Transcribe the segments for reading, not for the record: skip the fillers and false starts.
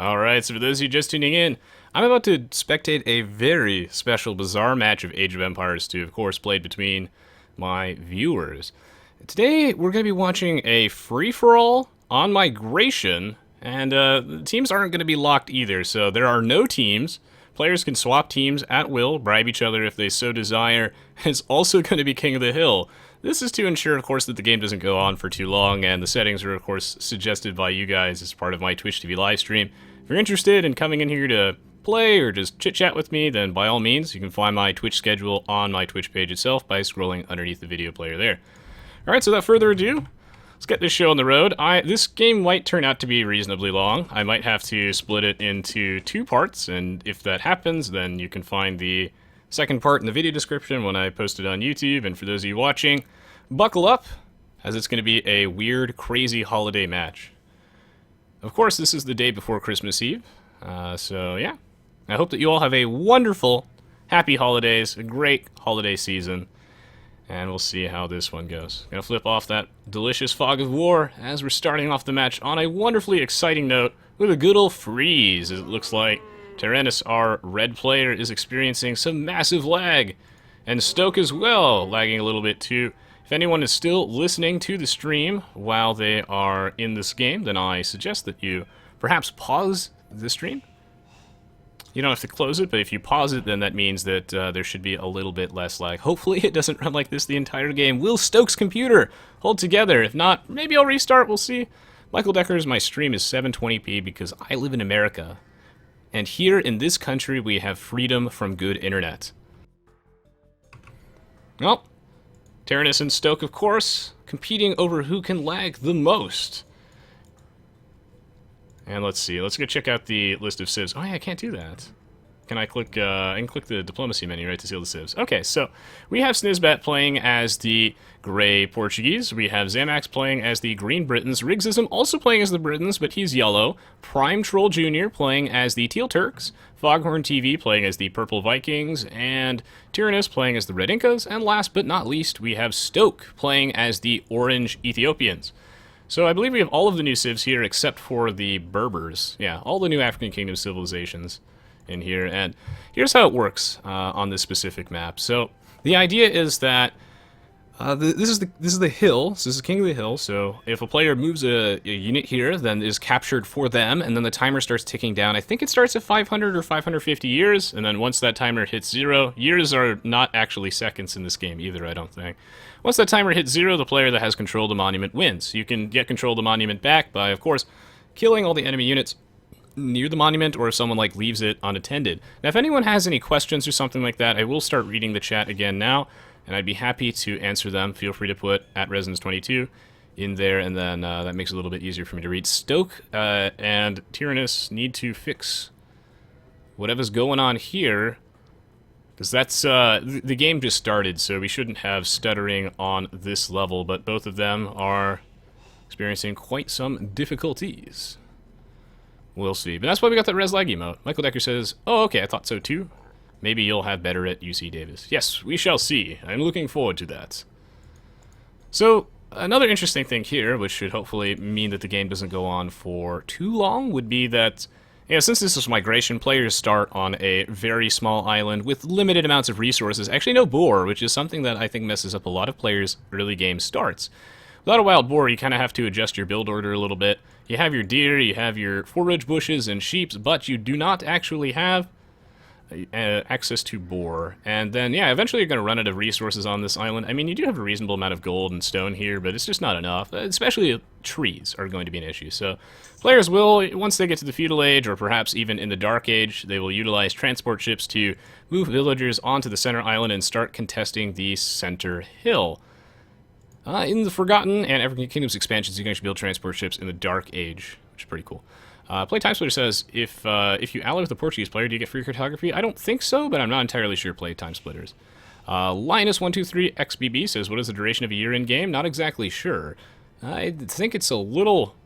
Alright, so for those of you just tuning in, I'm about to spectate a very special, bizarre match of Age of Empires 2, of course, played between my viewers. Today, we're going to be watching a free-for-all on migration, and the teams aren't going to be locked either, so there are no teams. Players can swap teams at will, bribe each other if they so desire. It's also going to be King of the Hill. This is to ensure, of course, that the game doesn't go on for too long, and the settings are, of course, suggested by you guys as part of my Twitch TV live stream. If you're interested in coming in here to play or just chit-chat with me, then by all means, you can find my Twitch schedule on my Twitch page itself by scrolling underneath the video player there. Alright, so without further ado, let's get this show on the road. This game might turn out to be reasonably long. I might have to split it into two parts, and if that happens, then you can find the second part in the video description when I post it on YouTube. And for those of you watching, buckle up, as it's going to be a weird, crazy holiday match. Of course, this is the day before Christmas Eve, so yeah. I hope that you all have a wonderful, happy holidays, a great holiday season, and we'll see how this one goes. Gonna flip off that delicious fog of war as we're starting off the match on a wonderfully exciting note with a good old freeze, as it looks like Tyrannus, our red player, is experiencing some massive lag, and Stoke as well, lagging a little bit too. If anyone is still listening to the stream while they are in this game, then I suggest that you perhaps pause the stream. You don't have to close it, but if you pause it, then that means that there should be a little bit less lag. Hopefully it doesn't run like this the entire game. Will Stoke's computer hold together? If not, maybe I'll restart, we'll see. Michael Decker's, my stream is 720p because I live in America. And here in this country, we have freedom from good internet. Well, Tyrannus and Stoke, of course, competing over who can lag the most. And let's see, let's go check out the list of civs. Oh yeah, I can't do that. Can I click, I can click the diplomacy menu, right, to see all the civs. Okay, so we have Snizbat playing as the Grey Portuguese. We have Zamax playing as the Green Britons. Rigsism also playing as the Britons, but he's yellow. Prime Troll Jr. playing as the Teal Turks. Foghorn TV playing as the Purple Vikings. And Tyrannus playing as the Red Incas. And last but not least, we have Stoke playing as the Orange Ethiopians. So I believe we have all of the new civs here except for the Berbers. Yeah, all the new African Kingdom civilizations in here. And here's how it works on this specific map. So the idea is that this is the hill. So this is King of the Hill. So if a player moves a unit here, then it is captured for them, and then the timer starts ticking down. I think it starts at 500 or 550 years, and then once that timer hits 0, years are not actually seconds in this game either, I don't think. Once that timer hits 0, the player that has control of the monument wins. You can get control of the monument back by, of course, killing all the enemy units near the monument, or if someone leaves it unattended. Now, if anyone has any questions or something like that, I will start reading the chat again now, and I'd be happy to answer them. Feel free to put @Resins22 in there, and then that makes it a little bit easier for me to read. Stoke and Tyrannus need to fix whatever's going on here, because that's the game just started, so we shouldn't have stuttering on this level, but both of them are experiencing quite some difficulties. We'll see. But that's why we got that res lag emote. Michael Decker says, oh, okay, I thought so too. Maybe you'll have better at UC Davis. Yes, we shall see. I'm looking forward to that. So, another interesting thing here, which should hopefully mean that the game doesn't go on for too long, would be that, since this is migration, players start on a very small island with limited amounts of resources. Actually, no boar, which is something that I think messes up a lot of players' early game starts. Without a wild boar, you kind of have to adjust your build order a little bit. You have your deer, you have your forage bushes and sheep, but you do not actually have access to boar. And then, yeah, eventually you're going to run out of resources on this island. I mean, you do have a reasonable amount of gold and stone here, but it's just not enough. Especially trees are going to be an issue. So players will, once they get to the feudal age, or perhaps even in the dark age, they will utilize transport ships to move villagers onto the center island and start contesting the center hill. In the Forgotten and African Kingdoms expansions, you can actually build transport ships in the Dark Age, which is pretty cool. Play Time Splitter says, if you ally with a Portuguese player, do you get free cartography? I don't think so, but I'm not entirely sure. Play Time Splitters. Linus123XBB says, what is the duration of a year in game? Not exactly sure. I think it's a little...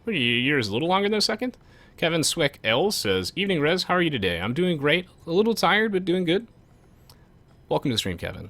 What, a year is a little longer than a second? Kevin Sweck L says, evening Rez, how are you today? I'm doing great. A little tired, but doing good. Welcome to the stream, Kevin.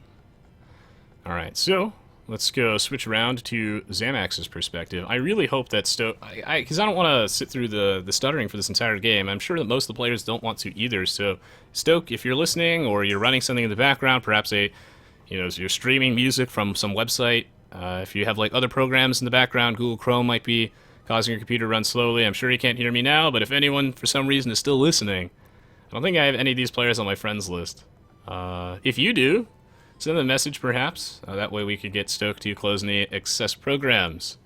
Alright, so let's go switch around to Zamax's perspective. I really hope that Stoke, because I don't want to sit through the stuttering for this entire game. I'm sure that most of the players don't want to either. So, Stoke, if you're listening or you're running something in the background, perhaps you're streaming music from some website. If you have like other programs in the background, Google Chrome might be causing your computer to run slowly. I'm sure you can't hear me now, but if anyone for some reason is still listening, I don't think I have any of these players on my friends list. If you do, send them a message perhaps. That way we could get Stoke to close any excess programs.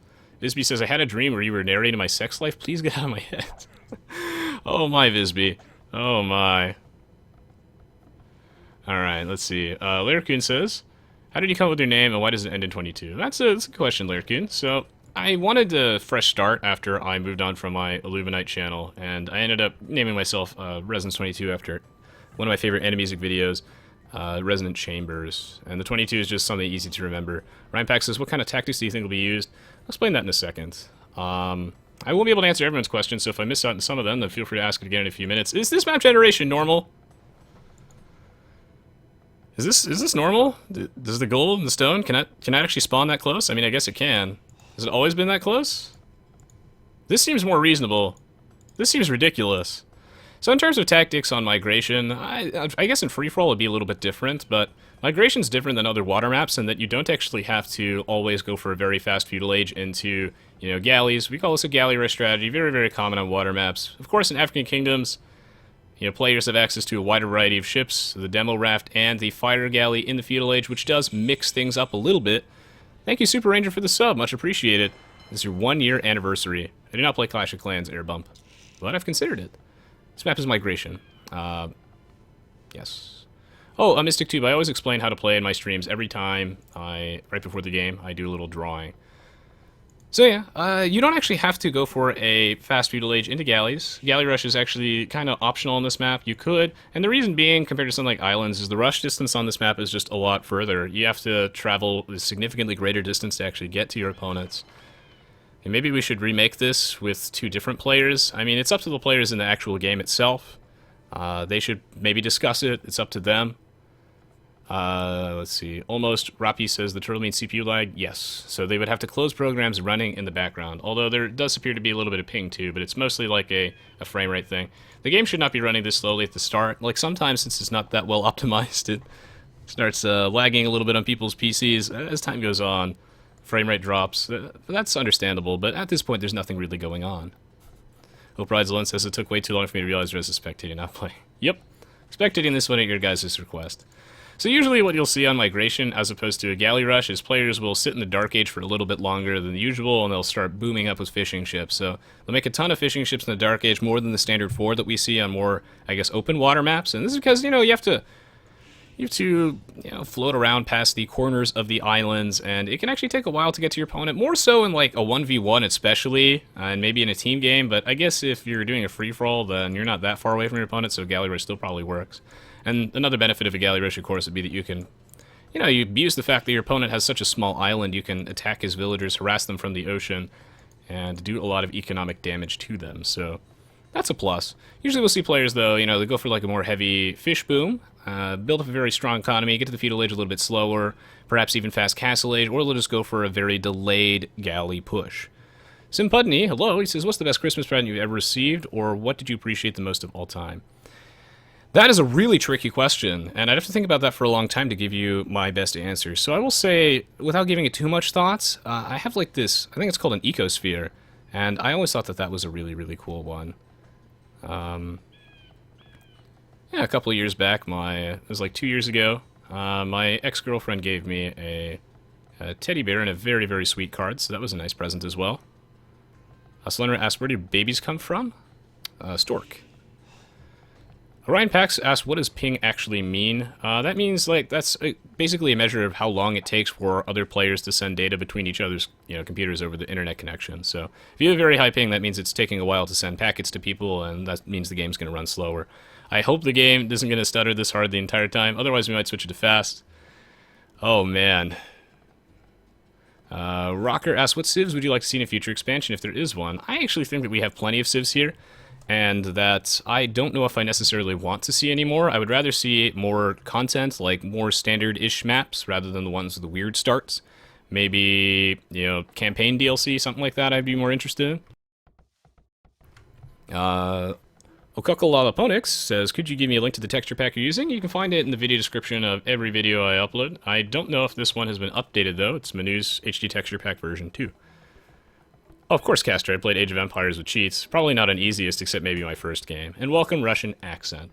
Visby says, I had a dream where you were narrating my sex life. Please get out of my head. Oh my, Visby. Oh my. Alright, let's see. Laraccoon says, how did you come up with your name and why does it end in 22? That's a good question, Laraccoon. So, I wanted a fresh start after I moved on from my Illuminite channel, and I ended up naming myself Resonance 22 after one of my favorite music videos, Resonant Chambers. And the 22 is just something easy to remember. Ryan Pack says, what kind of tactics do you think will be used? I'll explain that in a second. I won't be able to answer everyone's questions, so if I miss out on some of them, then feel free to ask it again in a few minutes. Is this map generation normal? Is this normal? Does the gold and the stone, can I actually spawn that close? I mean, I guess it can. Has it always been that close? This seems more reasonable. This seems ridiculous. So in terms of tactics on migration, I guess in free-for-all it'd be a little bit different, but migration's different than other water maps in that you don't actually have to always go for a very fast feudal age into, galleys. We call this a galley rush strategy, very, very common on water maps. Of course, in African kingdoms, players have access to a wider variety of ships, the demo raft and the fighter galley in the feudal age, which does mix things up a little bit. Thank you, Super Ranger, for the sub. Much appreciated. This is your 1-year anniversary. I do not play Clash of Clans Air Bump, but I've considered it. This map is migration. Yes. Oh, Mystic Tube. I always explain how to play in my streams every time right before the game, I do a little drawing. So yeah, you don't actually have to go for a fast feudal age into galleys. Galley rush is actually kind of optional on this map. You could, and the reason being, compared to something like Islands, is the rush distance on this map is just a lot further. You have to travel a significantly greater distance to actually get to your opponents. And maybe we should remake this with 2 different players. I mean, it's up to the players in the actual game itself. They should maybe discuss it. It's up to them. Let's see. Almost Rapi says the turtle means CPU lag. Yes. So they would have to close programs running in the background. Although there does appear to be a little bit of ping too, but it's mostly like a frame rate thing. The game should not be running this slowly at the start. Like sometimes, since it's not that well optimized, it starts lagging a little bit on people's PCs. As time goes on, frame rate drops. That's understandable, but at this point, there's nothing really going on. Hope Rides Alone says it took way too long for me to realize Res is spectating, not playing. Yep. Spectating this one at your guys' request. So usually what you'll see on migration, as opposed to a galley rush, is players will sit in the Dark Age for a little bit longer than usual, and they'll start booming up with fishing ships. So they'll make a ton of fishing ships in the Dark Age, more than the standard 4 that we see on more, I guess, open water maps. And this is because, you have to float around past the corners of the islands, and it can actually take a while to get to your opponent, more so in like a 1v1 especially, and maybe in a team game, but I guess if you're doing a free-for-all, then you're not that far away from your opponent, so galley rush still probably works. And another benefit of a galley rush, of course, would be that you can, you abuse the fact that your opponent has such a small island, you can attack his villagers, harass them from the ocean, and do a lot of economic damage to them, so that's a plus. Usually we'll see players, though, they go for like a more heavy fish boom, build up a very strong economy, get to the feudal age a little bit slower, perhaps even fast castle age, or they'll just go for a very delayed galley push. Simpudney, hello, he says, what's the best Christmas present you've ever received, or what did you appreciate the most of all time? That is a really tricky question, and I'd have to think about that for a long time to give you my best answer. So I will say, without giving it too much thoughts, I have like this, I think it's called an ecosphere, and I always thought that that was a really, really cool one. Yeah, a couple of years back, it was like 2 years ago, my ex-girlfriend gave me a teddy bear and a very, very sweet card, so that was a nice present as well. Slender asked, where do babies come from? Stork. Orion Pax asked, what does ping actually mean? That means, like, that's basically a measure of how long it takes for other players to send data between each other's, computers over the internet connection. So, if you have a very high ping, that means it's taking a while to send packets to people, and that means the game's going to run slower. I hope the game isn't going to stutter this hard the entire time, otherwise we might switch it to fast. Oh, man. Rocker asked, what civs would you like to see in a future expansion if there is one? I actually think that we have plenty of civs here, and that I don't know if I necessarily want to see anymore. I would rather see more content, like more standard-ish maps, rather than the ones with the weird starts. maybe, campaign DLC, something like that I'd be more interested in. Okokoloponix says, could you give me a link to the texture pack you're using? You can find it in the video description of every video I upload. I don't know if this one has been updated, though. It's Manu's HD texture pack version 2. Oh, of course, Castor. I played Age of Empires with cheats. Probably not an easiest, except maybe my first game. And welcome, Russian accent.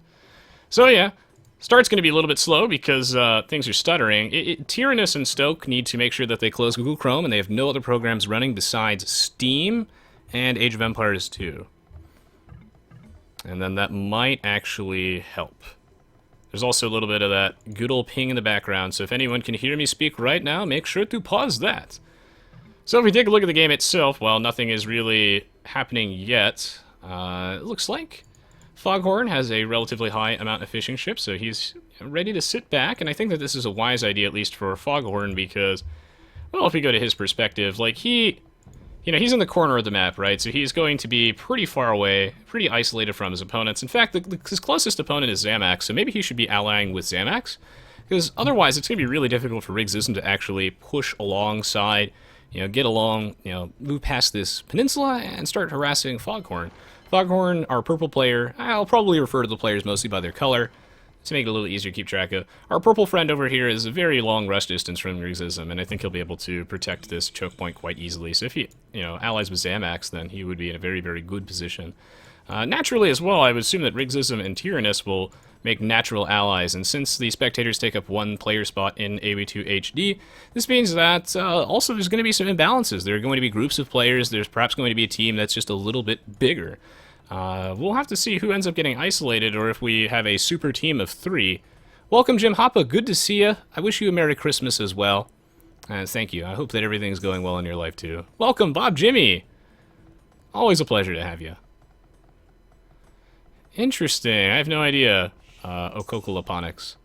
So, yeah. Start's going to be a little bit slow because things are stuttering. Tyrannus and Stoke need to make sure that they close Google Chrome, and they have no other programs running besides Steam and Age of Empires 2. And then that might actually help. There's also a little bit of that good old ping in the background, so if anyone can hear me speak right now, make sure to pause that. So if we take a look at the game itself, well, nothing is really happening yet. It looks like Foghorn has a relatively high amount of fishing ships, so he's ready to sit back, and I think that this is a wise idea, at least for Foghorn, because, well, if we go to his perspective, like, he's in the corner of the map, right? So he's going to be pretty far away, pretty isolated from his opponents. In fact, his closest opponent is Zamax, so maybe he should be allying with Zamax, because otherwise it's going to be really difficult for Riggsism to actually push alongside, get along, move past this peninsula and start harassing Foghorn. Foghorn, our purple player, I'll probably refer to the players mostly by their color, to make it a little easier to keep track of. Our purple friend over here is a very long rush distance from Riggsism, and I think he'll be able to protect this choke point quite easily. So if he, allies with Zamax, then he would be in a very, very good position. Naturally as well, I would assume that Riggsism and Tyrannus will make natural allies, and since the spectators take up one player spot in Aoe2 HD, this means that also there's going to be some imbalances. There are going to be groups of players, there's perhaps going to be a team that's just a little bit bigger. We'll have to see who ends up getting isolated, or if we have a super team of 3. Welcome, Jim Hoppa. Good to see you. I wish you a Merry Christmas as well. Thank you. I hope that everything's going well in your life, too. Welcome, Bob Jimmy. Always a pleasure to have you. Interesting. I have no idea. Okokoloponics.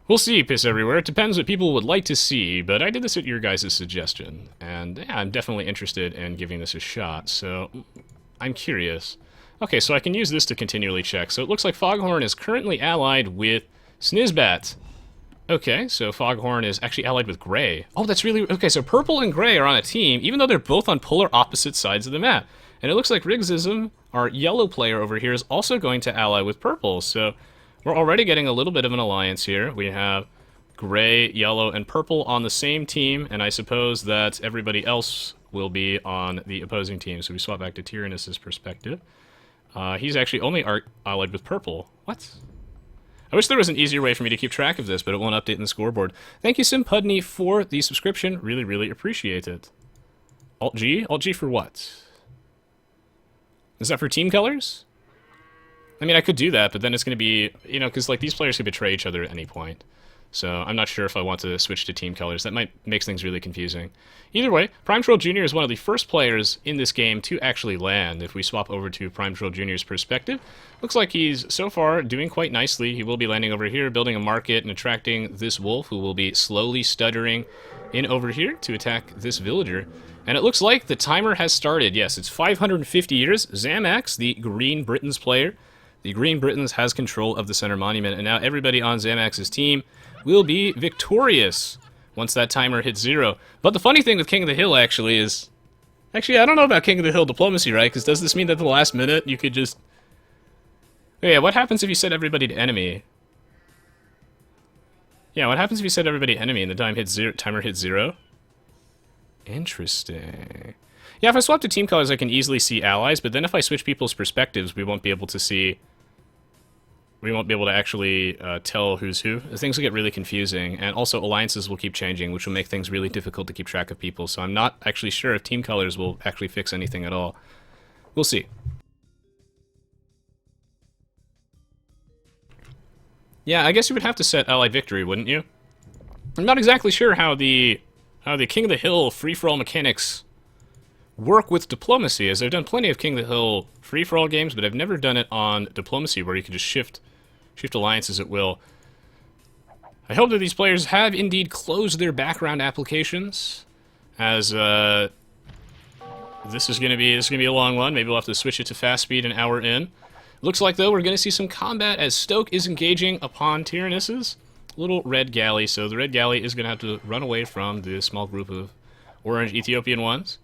We'll see, Piss Everywhere. It depends what people would like to see, but I did this at your guys' suggestion. And yeah, I'm definitely interested in giving this a shot, so I'm curious. Okay, so I can use this to continually check. So it looks like Foghorn is currently allied with Snizbat. Okay, so Foghorn is actually allied with Gray. Oh, that's really... Okay, so Purple and Gray are on a team, even though they're both on polar opposite sides of the map. And it looks like Riggsism, our yellow player over here, is also going to ally with Purple. So we're already getting a little bit of an alliance here. We have Gray, Yellow, and Purple on the same team, and I suppose that everybody else will be on the opposing team. So we swap back to Tyrannus' perspective. He's actually only allied with Purple. What? I wish there was an easier way for me to keep track of this, but it won't update in the scoreboard. Thank you, Simpudney, for the subscription. Really, really appreciate it. Alt-G? Alt-G for what? Is that for team colors? I mean, I could do that, but then it's going to be, because, like, these players could betray each other at any point. So I'm not sure if I want to switch to team colors. That might make things really confusing. Either way, Prime Troll Jr. is one of the first players in this game to actually land. If we swap over to Prime Troll Jr.'s perspective, looks like he's, so far, doing quite nicely. He will be landing over here, building a market, and attracting this wolf, who will be slowly stuttering in over here to attack this villager. And it looks like the timer has started. Yes, it's 550 years. Zamax, the Green Britons player, the Green Britons has control of the center monument, and now everybody on Zamax's team will be victorious once that timer hits 0. But the funny thing with King of the Hill, actually, is... Actually, I don't know about King of the Hill diplomacy, right? Because does this mean that at the last minute you could just... Oh, yeah, what happens if you set everybody to enemy? Yeah, what happens if you set everybody to enemy and the timer hits 0? Interesting. Yeah, if I swap to team colors, I can easily see allies, but then if I switch people's perspectives, we won't be able to see... We won't be able to actually tell who's who. Things will get really confusing, and also alliances will keep changing, which will make things really difficult to keep track of people, so I'm not actually sure if team colors will actually fix anything at all. We'll see. Yeah, I guess you would have to set ally victory, wouldn't you? I'm not exactly sure how the King of the Hill free-for-all mechanics work with diplomacy, as I've done plenty of King of the Hill free-for-all games, but I've never done it on diplomacy, where you can just shift alliances at will. I hope that these players have indeed closed their background applications, as this is gonna be a long one. Maybe we'll have to switch it to fast speed an hour in. Looks like, though, we're gonna see some combat as Stoke is engaging upon Tyrannus's. little red galley, so the red galley is going to have to run away from the small group of orange Ethiopian ones.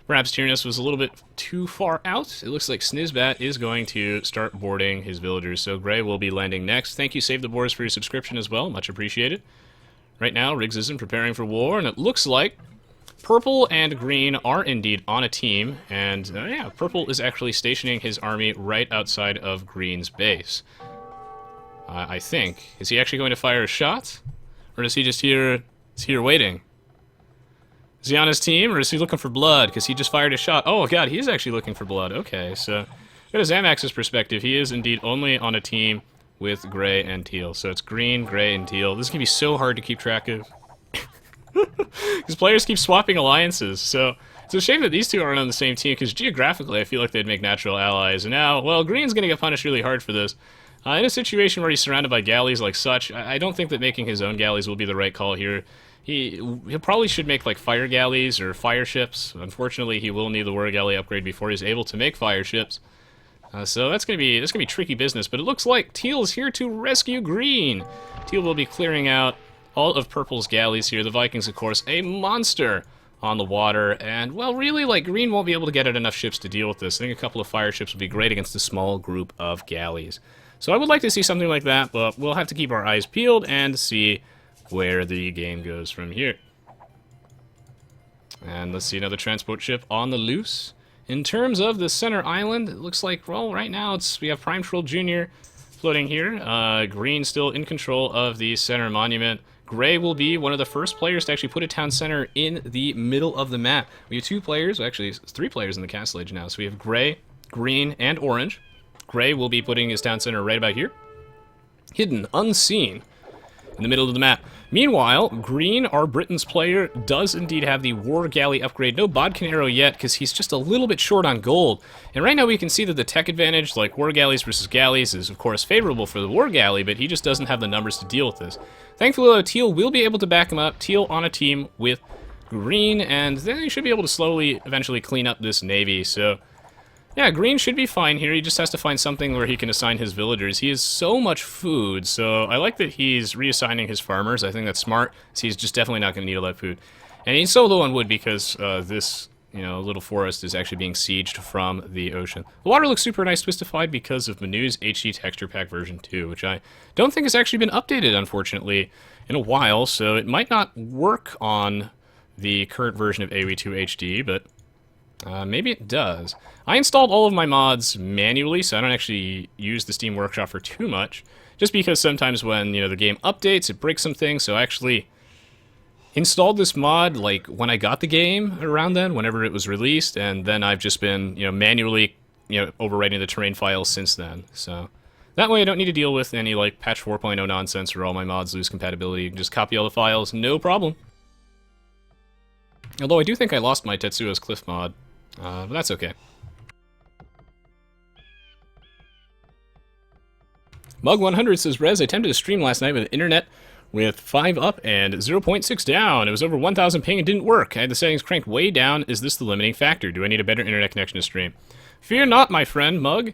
Perhaps Tyrannus was a little bit too far out. It looks like Snizbat is going to start boarding his villagers, so Gray will be landing next. Thank you, Save the Boars, for your subscription as well. Much appreciated. Right now, Riggs isn't preparing for war, and it looks like purple and green are indeed on a team, and yeah, purple is actually stationing his army right outside of green's base. I think. Is he actually going to fire a shot? Or is he just here waiting? Is he on his team, or is he looking for blood? Because he just fired a shot. Oh, God, he is actually looking for blood. Okay, so go to Zamax's perspective. He is indeed only on a team with gray and teal. So it's green, gray, and teal. This is going to be so hard to keep track of. Because players keep swapping alliances. So it's a shame that these two aren't on the same team, because geographically I feel like they'd make natural allies. And now, well, green's going to get punished really hard for this. In a situation where he's surrounded by galleys like such, I don't think that making his own galleys will be the right call here. He probably should make like fire galleys or fire ships. Unfortunately, he will need the war galley upgrade before he's able to make fire ships. So that's gonna be tricky business. But it looks like Teal is here to rescue green. Teal will be clearing out all of purple's galleys here. The Vikings, of course, a monster on the water, and well, really, like, green won't be able to get out enough ships to deal with this. I think a couple of fire ships would be great against a small group of galleys. So I would like to see something like that, but we'll have to keep our eyes peeled and see where the game goes from here. And let's see another transport ship on the loose. In terms of the center island, it looks like, well, right now we have Prime Troll Jr. floating here. Green still in control of the center monument. Gray will be one of the first players to actually put a town center in the middle of the map. We have two players, actually it's three players in the castle age now. So we have Gray, Green, and Orange. Gray will be putting his town center right about here. Hidden, unseen, in the middle of the map. Meanwhile, Green, our Britons player, does indeed have the War Galley upgrade. No Bodkin Arrow yet, because he's just a little bit short on gold. And right now we can see that the tech advantage, like War Galleys versus Galleys, is of course favorable for the War Galley, but he just doesn't have the numbers to deal with this. Thankfully, Teal will be able to back him up. Teal on a team with Green, and then he should be able to slowly, eventually clean up this navy, so yeah, Green should be fine here. He just has to find something where he can assign his villagers. He has so much food, so I like that he's reassigning his farmers. I think that's smart, so he's just definitely not going to need all that food. And he's so low on wood because this, little forest is actually being sieged from the ocean. The water looks super nice twistified because of Manu's HD Texture Pack version 2, which I don't think has actually been updated, unfortunately, in a while, so it might not work on the current version of Aoe2 HD, but maybe it does. I installed all of my mods manually, so I don't actually use the Steam Workshop for too much, just because sometimes when, the game updates, it breaks some things, so I actually installed this mod, like, when I got the game around then, whenever it was released, and then I've just been, manually, overwriting the terrain files since then, so that way I don't need to deal with any, like, patch 4.0 nonsense where all my mods lose compatibility. You can just copy all the files, no problem. Although I do think I lost my Tetsuo's Cliff mod, but that's okay. Mug100 says, Rez, I attempted to stream last night with internet with 5 up and 0.6 down. It was over 1,000 ping and didn't work. I had the settings cranked way down. Is this the limiting factor? Do I need a better internet connection to stream? Fear not, my friend, Mug.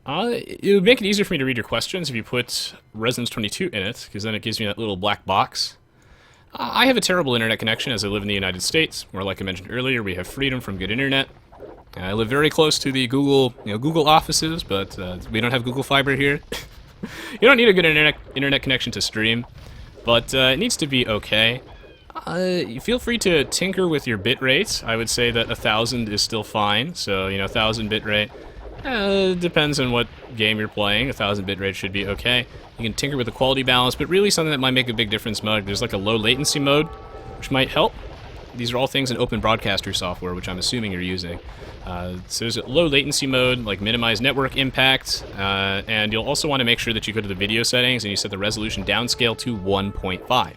It would make it easier for me to read your questions if you put Resonance 22 in it, because then it gives me that little black box. I have a terrible internet connection as I live in the United States, where, like I mentioned earlier, we have freedom from good internet. I live very close to the Google offices, but we don't have Google Fiber here. You don't need a good internet connection to stream, but it needs to be okay. Feel free to tinker with your bit rates. I would say that 1,000 is still fine, so 1,000 bit rate depends on what game you're playing. 1,000 bit rate should be okay. You can tinker with the quality balance, but really something that might make a big difference, Mug. There's like a low latency mode, which might help. These are all things in Open Broadcaster software, which I'm assuming you're using. So there's a low latency mode, like minimize network impact, and you'll also want to make sure that you go to the video settings and you set the resolution downscale to 1.5.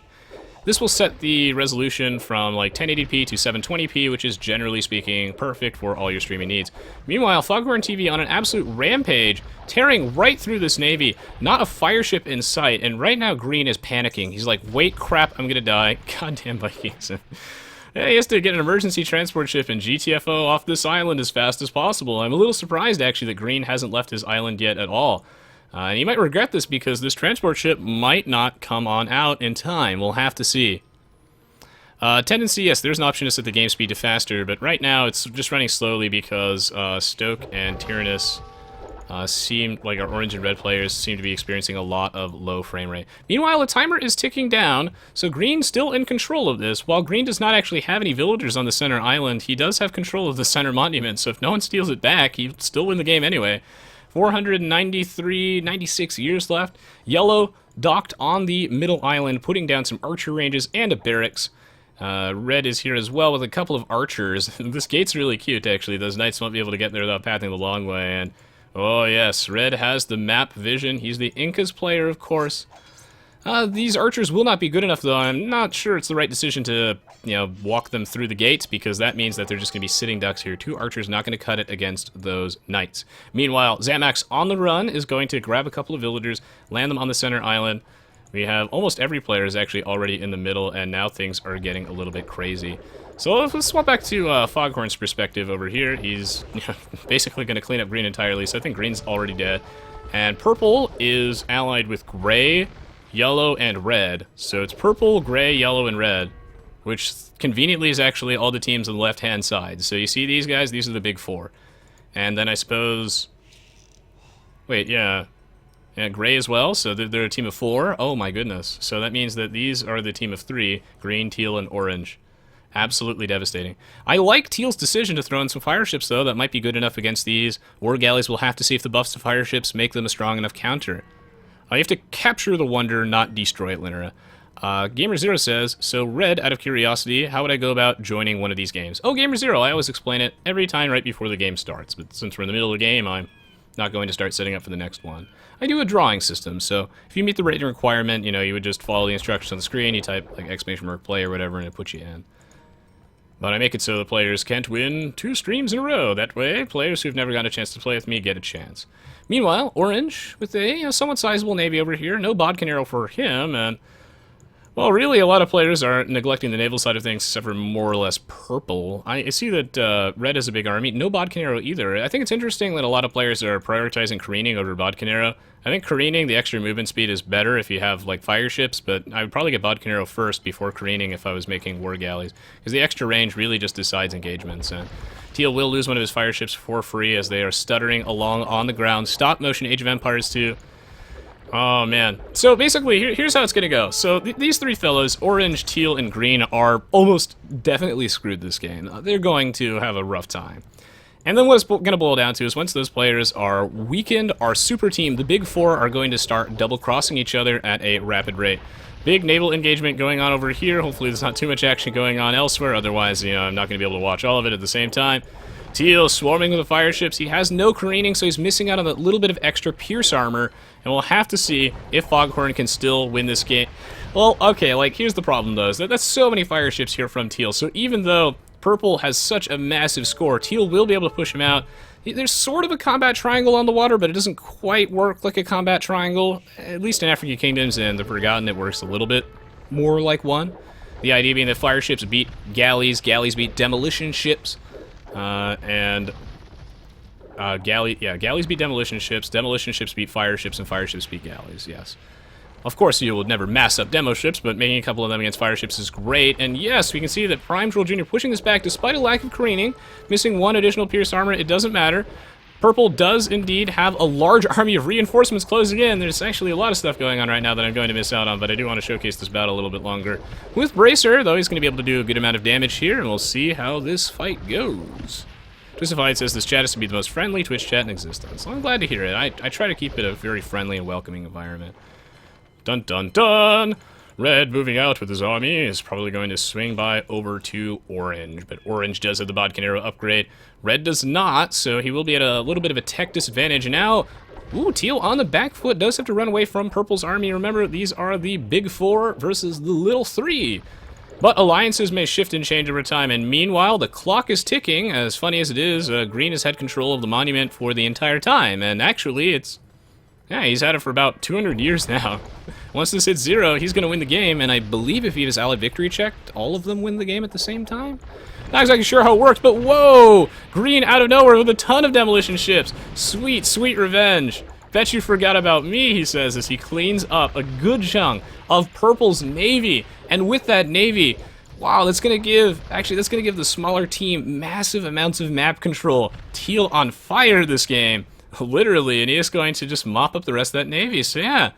This will set the resolution from like 1080p to 720p, which is generally speaking perfect for all your streaming needs. Meanwhile, Foghorn TV on an absolute rampage, tearing right through this navy, not a fire ship in sight, and right now Green is panicking. He's like, wait, crap, I'm gonna die. Goddamn Vikings. Yeah, he has to get an emergency transport ship and GTFO off this island as fast as possible. I'm a little surprised, actually, that Green hasn't left his island yet at all. And you might regret this because this transport ship might not come on out in time. We'll have to see. Tendency, yes, there's an option to set the game speed to faster, but right now it's just running slowly because Stoke and Tyrannus seem like our orange and red players seem to be experiencing a lot of low frame rate. Meanwhile, the timer is ticking down, so Green's still in control of this. While Green does not actually have any villagers on the center island, he does have control of the center monument, so if no one steals it back, he'll still win the game anyway. 96 years left. Yellow docked on the middle island, putting down some archer ranges and a barracks. Red is here as well with a couple of archers. This gate's really cute, actually. Those knights won't be able to get there without pathing the long way. And oh yes, Red has the map vision. He's the Incas player, of course. These archers will not be good enough, though. I'm not sure it's the right decision to, walk them through the gates, because that means that they're just going to be sitting ducks here. 2 archers not going to cut it against those knights. Meanwhile, Zamax on the run is going to grab a couple of villagers, land them on the center island. We have almost every player is actually already in the middle, and now things are getting a little bit crazy. So let's swap back to Foghorn's perspective over here. He's basically going to clean up Green entirely, so I think Green's already dead. And Purple is allied with Gray, Yellow, and Red. So it's Purple, Gray, Yellow, and Red, which conveniently is actually all the teams on the left-hand side. So you see these guys? These are the big 4. And then I suppose... Wait, yeah... Yeah, Gray as well, so they're a team of 4. Oh my goodness. So that means that these are the team of 3, green, teal, and orange. Absolutely devastating. I like Teal's decision to throw in some fire ships, though. That might be good enough against these. War galleys will have to see if the buffs to fire ships make them a strong enough counter. You have to capture the wonder, not destroy it, Linera. Gamer0 says, so Red, out of curiosity, how would I go about joining one of these games? Oh, Gamer0, I always explain it every time right before the game starts, but since we're in the middle of the game, I'm not going to start setting up for the next one. I do a drawing system, so if you meet the rating requirement, you would just follow the instructions on the screen, you type like !play or whatever, and it puts you in. But I make it so the players can't win 2 streams in a row. That way, players who've never gotten a chance to play with me get a chance. Meanwhile, Orange, with a somewhat sizable navy over here, no bodkin arrow for him, and... Well, really, a lot of players are neglecting the naval side of things, except for more or less Purple. I see that Red has a big army. No bodkin arrow either. I think it's interesting that a lot of players are prioritizing careening over bodkin arrow. I think careening, the extra movement speed, is better if you have, like, fire ships, but I would probably get bodkin arrow first before careening if I was making war galleys, because the extra range really just decides engagements. And Teal will lose one of his fire ships for free as they are stuttering along on the ground. Stop motion, Age of Empires 2. Oh, man. So, basically, here's how it's gonna go. So, these 3 fellows, orange, teal, and green, are almost definitely screwed this game. They're going to have a rough time. And then what it's gonna boil down to is once those players are weakened, our super team, the big 4, are going to start double-crossing each other at a rapid rate. Big naval engagement going on over here. Hopefully there's not too much action going on elsewhere. Otherwise, I'm not gonna be able to watch all of it at the same time. Teal swarming with the fire ships. He has no careening, so he's missing out on that little bit of extra pierce armor, and we'll have to see if Foghorn can still win this game. Well, okay, here's the problem, though, is that that's so many fire ships here from Teal, so even though Purple has such a massive score, Teal will be able to push him out. There's sort of a combat triangle on the water, but it doesn't quite work like a combat triangle. At least in African Kingdoms and the Forgotten, it works a little bit more like one. The idea being that fire ships beat galleys, galleys beat demolition ships, galleys beat demolition ships beat fire ships, and fire ships beat galleys, yes. Of course, you would never mass up demo ships, but making a couple of them against fire ships is great. And yes, we can see that Prime Troll Jr. pushing this back despite a lack of careening, missing 1 additional pierce armor. It doesn't matter. Purple does indeed have a large army of reinforcements closing in. There's actually a lot of stuff going on right now that I'm going to miss out on, but I do want to showcase this battle a little bit longer. With Bracer, though, he's going to be able to do a good amount of damage here, and we'll see how this fight goes. Justified says this chat is to be the most friendly Twitch chat in existence. Well, I'm glad to hear it. I try to keep it a very friendly and welcoming environment. Dun dun dun! Red, moving out with his army, is probably going to swing by over to Orange, but Orange does have the bodkin arrow upgrade. Red does not, so he will be at a little bit of a tech disadvantage. Now, ooh, Teal on the back foot does have to run away from Purple's army. Remember, these are the big 4 versus the little 3. But alliances may shift and change over time, and meanwhile, the clock is ticking. As funny as it is, Green has had control of the monument for the entire time, and actually, he's had it for about 200 years now. Once this hits 0, he's going to win the game, and I believe if he has Allied Victory checked, all of them win the game at the same time? Not exactly sure how it works, but whoa! Green out of nowhere with a ton of demolition ships. Sweet, sweet revenge. Bet you forgot about me, he says, as he cleans up a good chunk of Purple's navy. And with that navy, wow, that's going to give, actually, that's going to give the smaller team massive amounts of map control. Teal on fire this game, literally, and he is going to just mop up the rest of that navy. So yeah,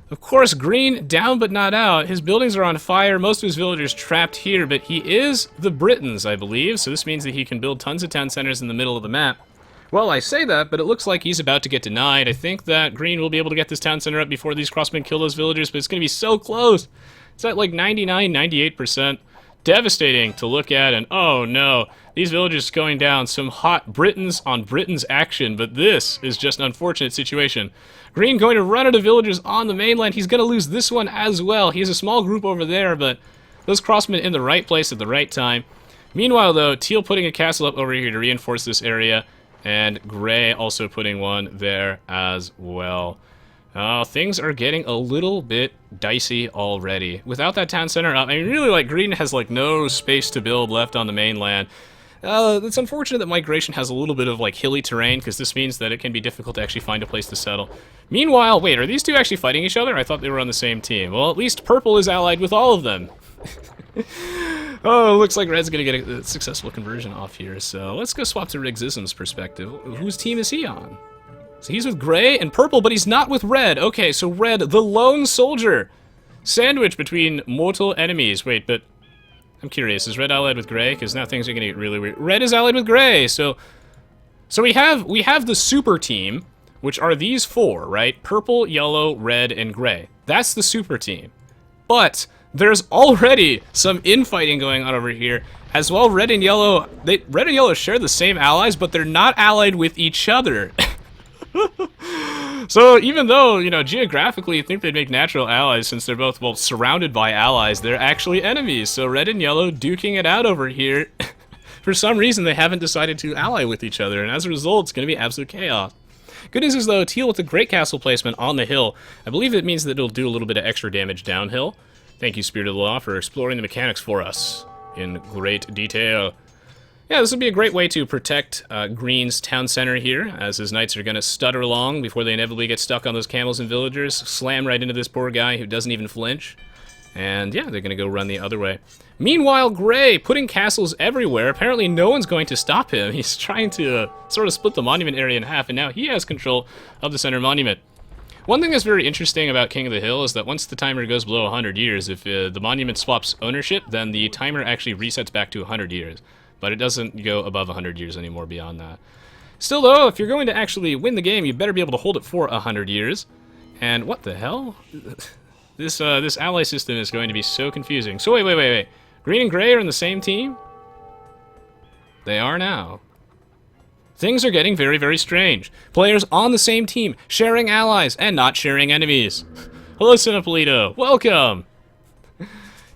of course, Green down but not out. His buildings are on fire, most of his villagers trapped here, but he is the Britons, I believe, so this means that he can build tons of town centers in the middle of the map. Well, I say that, but it looks like he's about to get denied. I think that Green will be able to get this town center up before these crossmen kill those villagers, but it's going to be so close. It's at like 99, 98%. Devastating to look at, and oh no, these villagers going down. Some hot Britons on Britons action, but this is just an unfortunate situation. Green going to run into villagers on the mainland. He's going to lose this one as well. He has a small group over there, but those crossmen in the right place at the right time. Meanwhile, though, Teal putting a castle up over here to reinforce this area, and Gray also putting one there as well. Things are getting a little bit dicey already. Without that town center up, I mean, really, like, Green has, like, no space to build left on the mainland. It's unfortunate that migration has a little bit of, like, hilly terrain, because this means that it can be difficult to actually find a place to settle. Meanwhile, wait, are these two actually fighting each other? I thought they were on the same team. Well, at least Purple is allied with all of them. Oh, looks like Red's gonna get a successful conversion off here, so let's go swap to Rigsism's perspective. Whose team is he on? So he's with Gray and Purple, but he's not with Red. Okay, so Red, the lone soldier. Sandwich between mortal enemies. Wait, but I'm curious, is Red allied with Gray? Because now things are gonna get really weird. Red is allied with Gray, so we have the super team, which are these four, right? Purple, yellow, red, and gray. That's the super team. But there's already some infighting going on over here as well. Red and yellow share the same allies, but they're not allied with each other. So even though, you know, geographically you think they'd make natural allies since they're both, well, surrounded by allies, they're actually enemies. So red and yellow duking it out over here. For some reason, they haven't decided to ally with each other, and as a result, it's going to be absolute chaos. Good news is, though, Teal with a great castle placement on the hill. I believe it means that it'll do a little bit of extra damage downhill. Thank you, Spirit of the Law, for exploring the mechanics for us in great detail. Yeah, this would be a great way to protect Green's town center here, as his knights are going to stutter along before they inevitably get stuck on those camels and villagers, slam right into this poor guy who doesn't even flinch. And yeah, they're going to go run the other way. Meanwhile, Gray, putting castles everywhere. Apparently no one's going to stop him. He's trying to sort of split the monument area in half, and now he has control of the center monument. One thing that's very interesting about King of the Hill is that once the timer goes below 100 years, if the monument swaps ownership, then the timer actually resets back to 100 years. But it doesn't go above 100 years anymore beyond that. Still, though, if you're going to actually win the game, you better be able to hold it for 100 years. And what the hell? This ally system is going to be so confusing. So wait. Green and Gray are in the same team? They are now. Things are getting very, very strange. Players on the same team, sharing allies and not sharing enemies. Hello, Cinepolito. Welcome!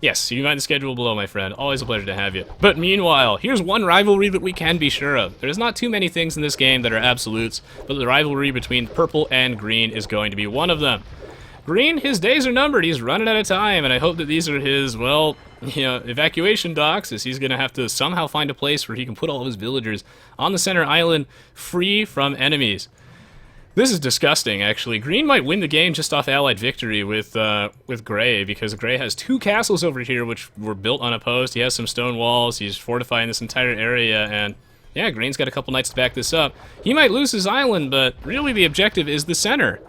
Yes, you can find the schedule below, my friend. Always a pleasure to have you. But meanwhile, here's one rivalry that we can be sure of. There's not too many things in this game that are absolutes, but the rivalry between Purple and Green is going to be one of them. Green, his days are numbered. He's running out of time, and I hope that these are his, well, you know, evacuation docks, as he's going to have to somehow find a place where he can put all of his villagers on the center island free from enemies. This is disgusting, actually. Green might win the game just off allied victory with Gray, because Gray has two castles over here which were built unopposed. He has some stone walls. He's fortifying this entire area, and yeah, Green's got a couple knights to back this up. He might lose his island, but really the objective is the center.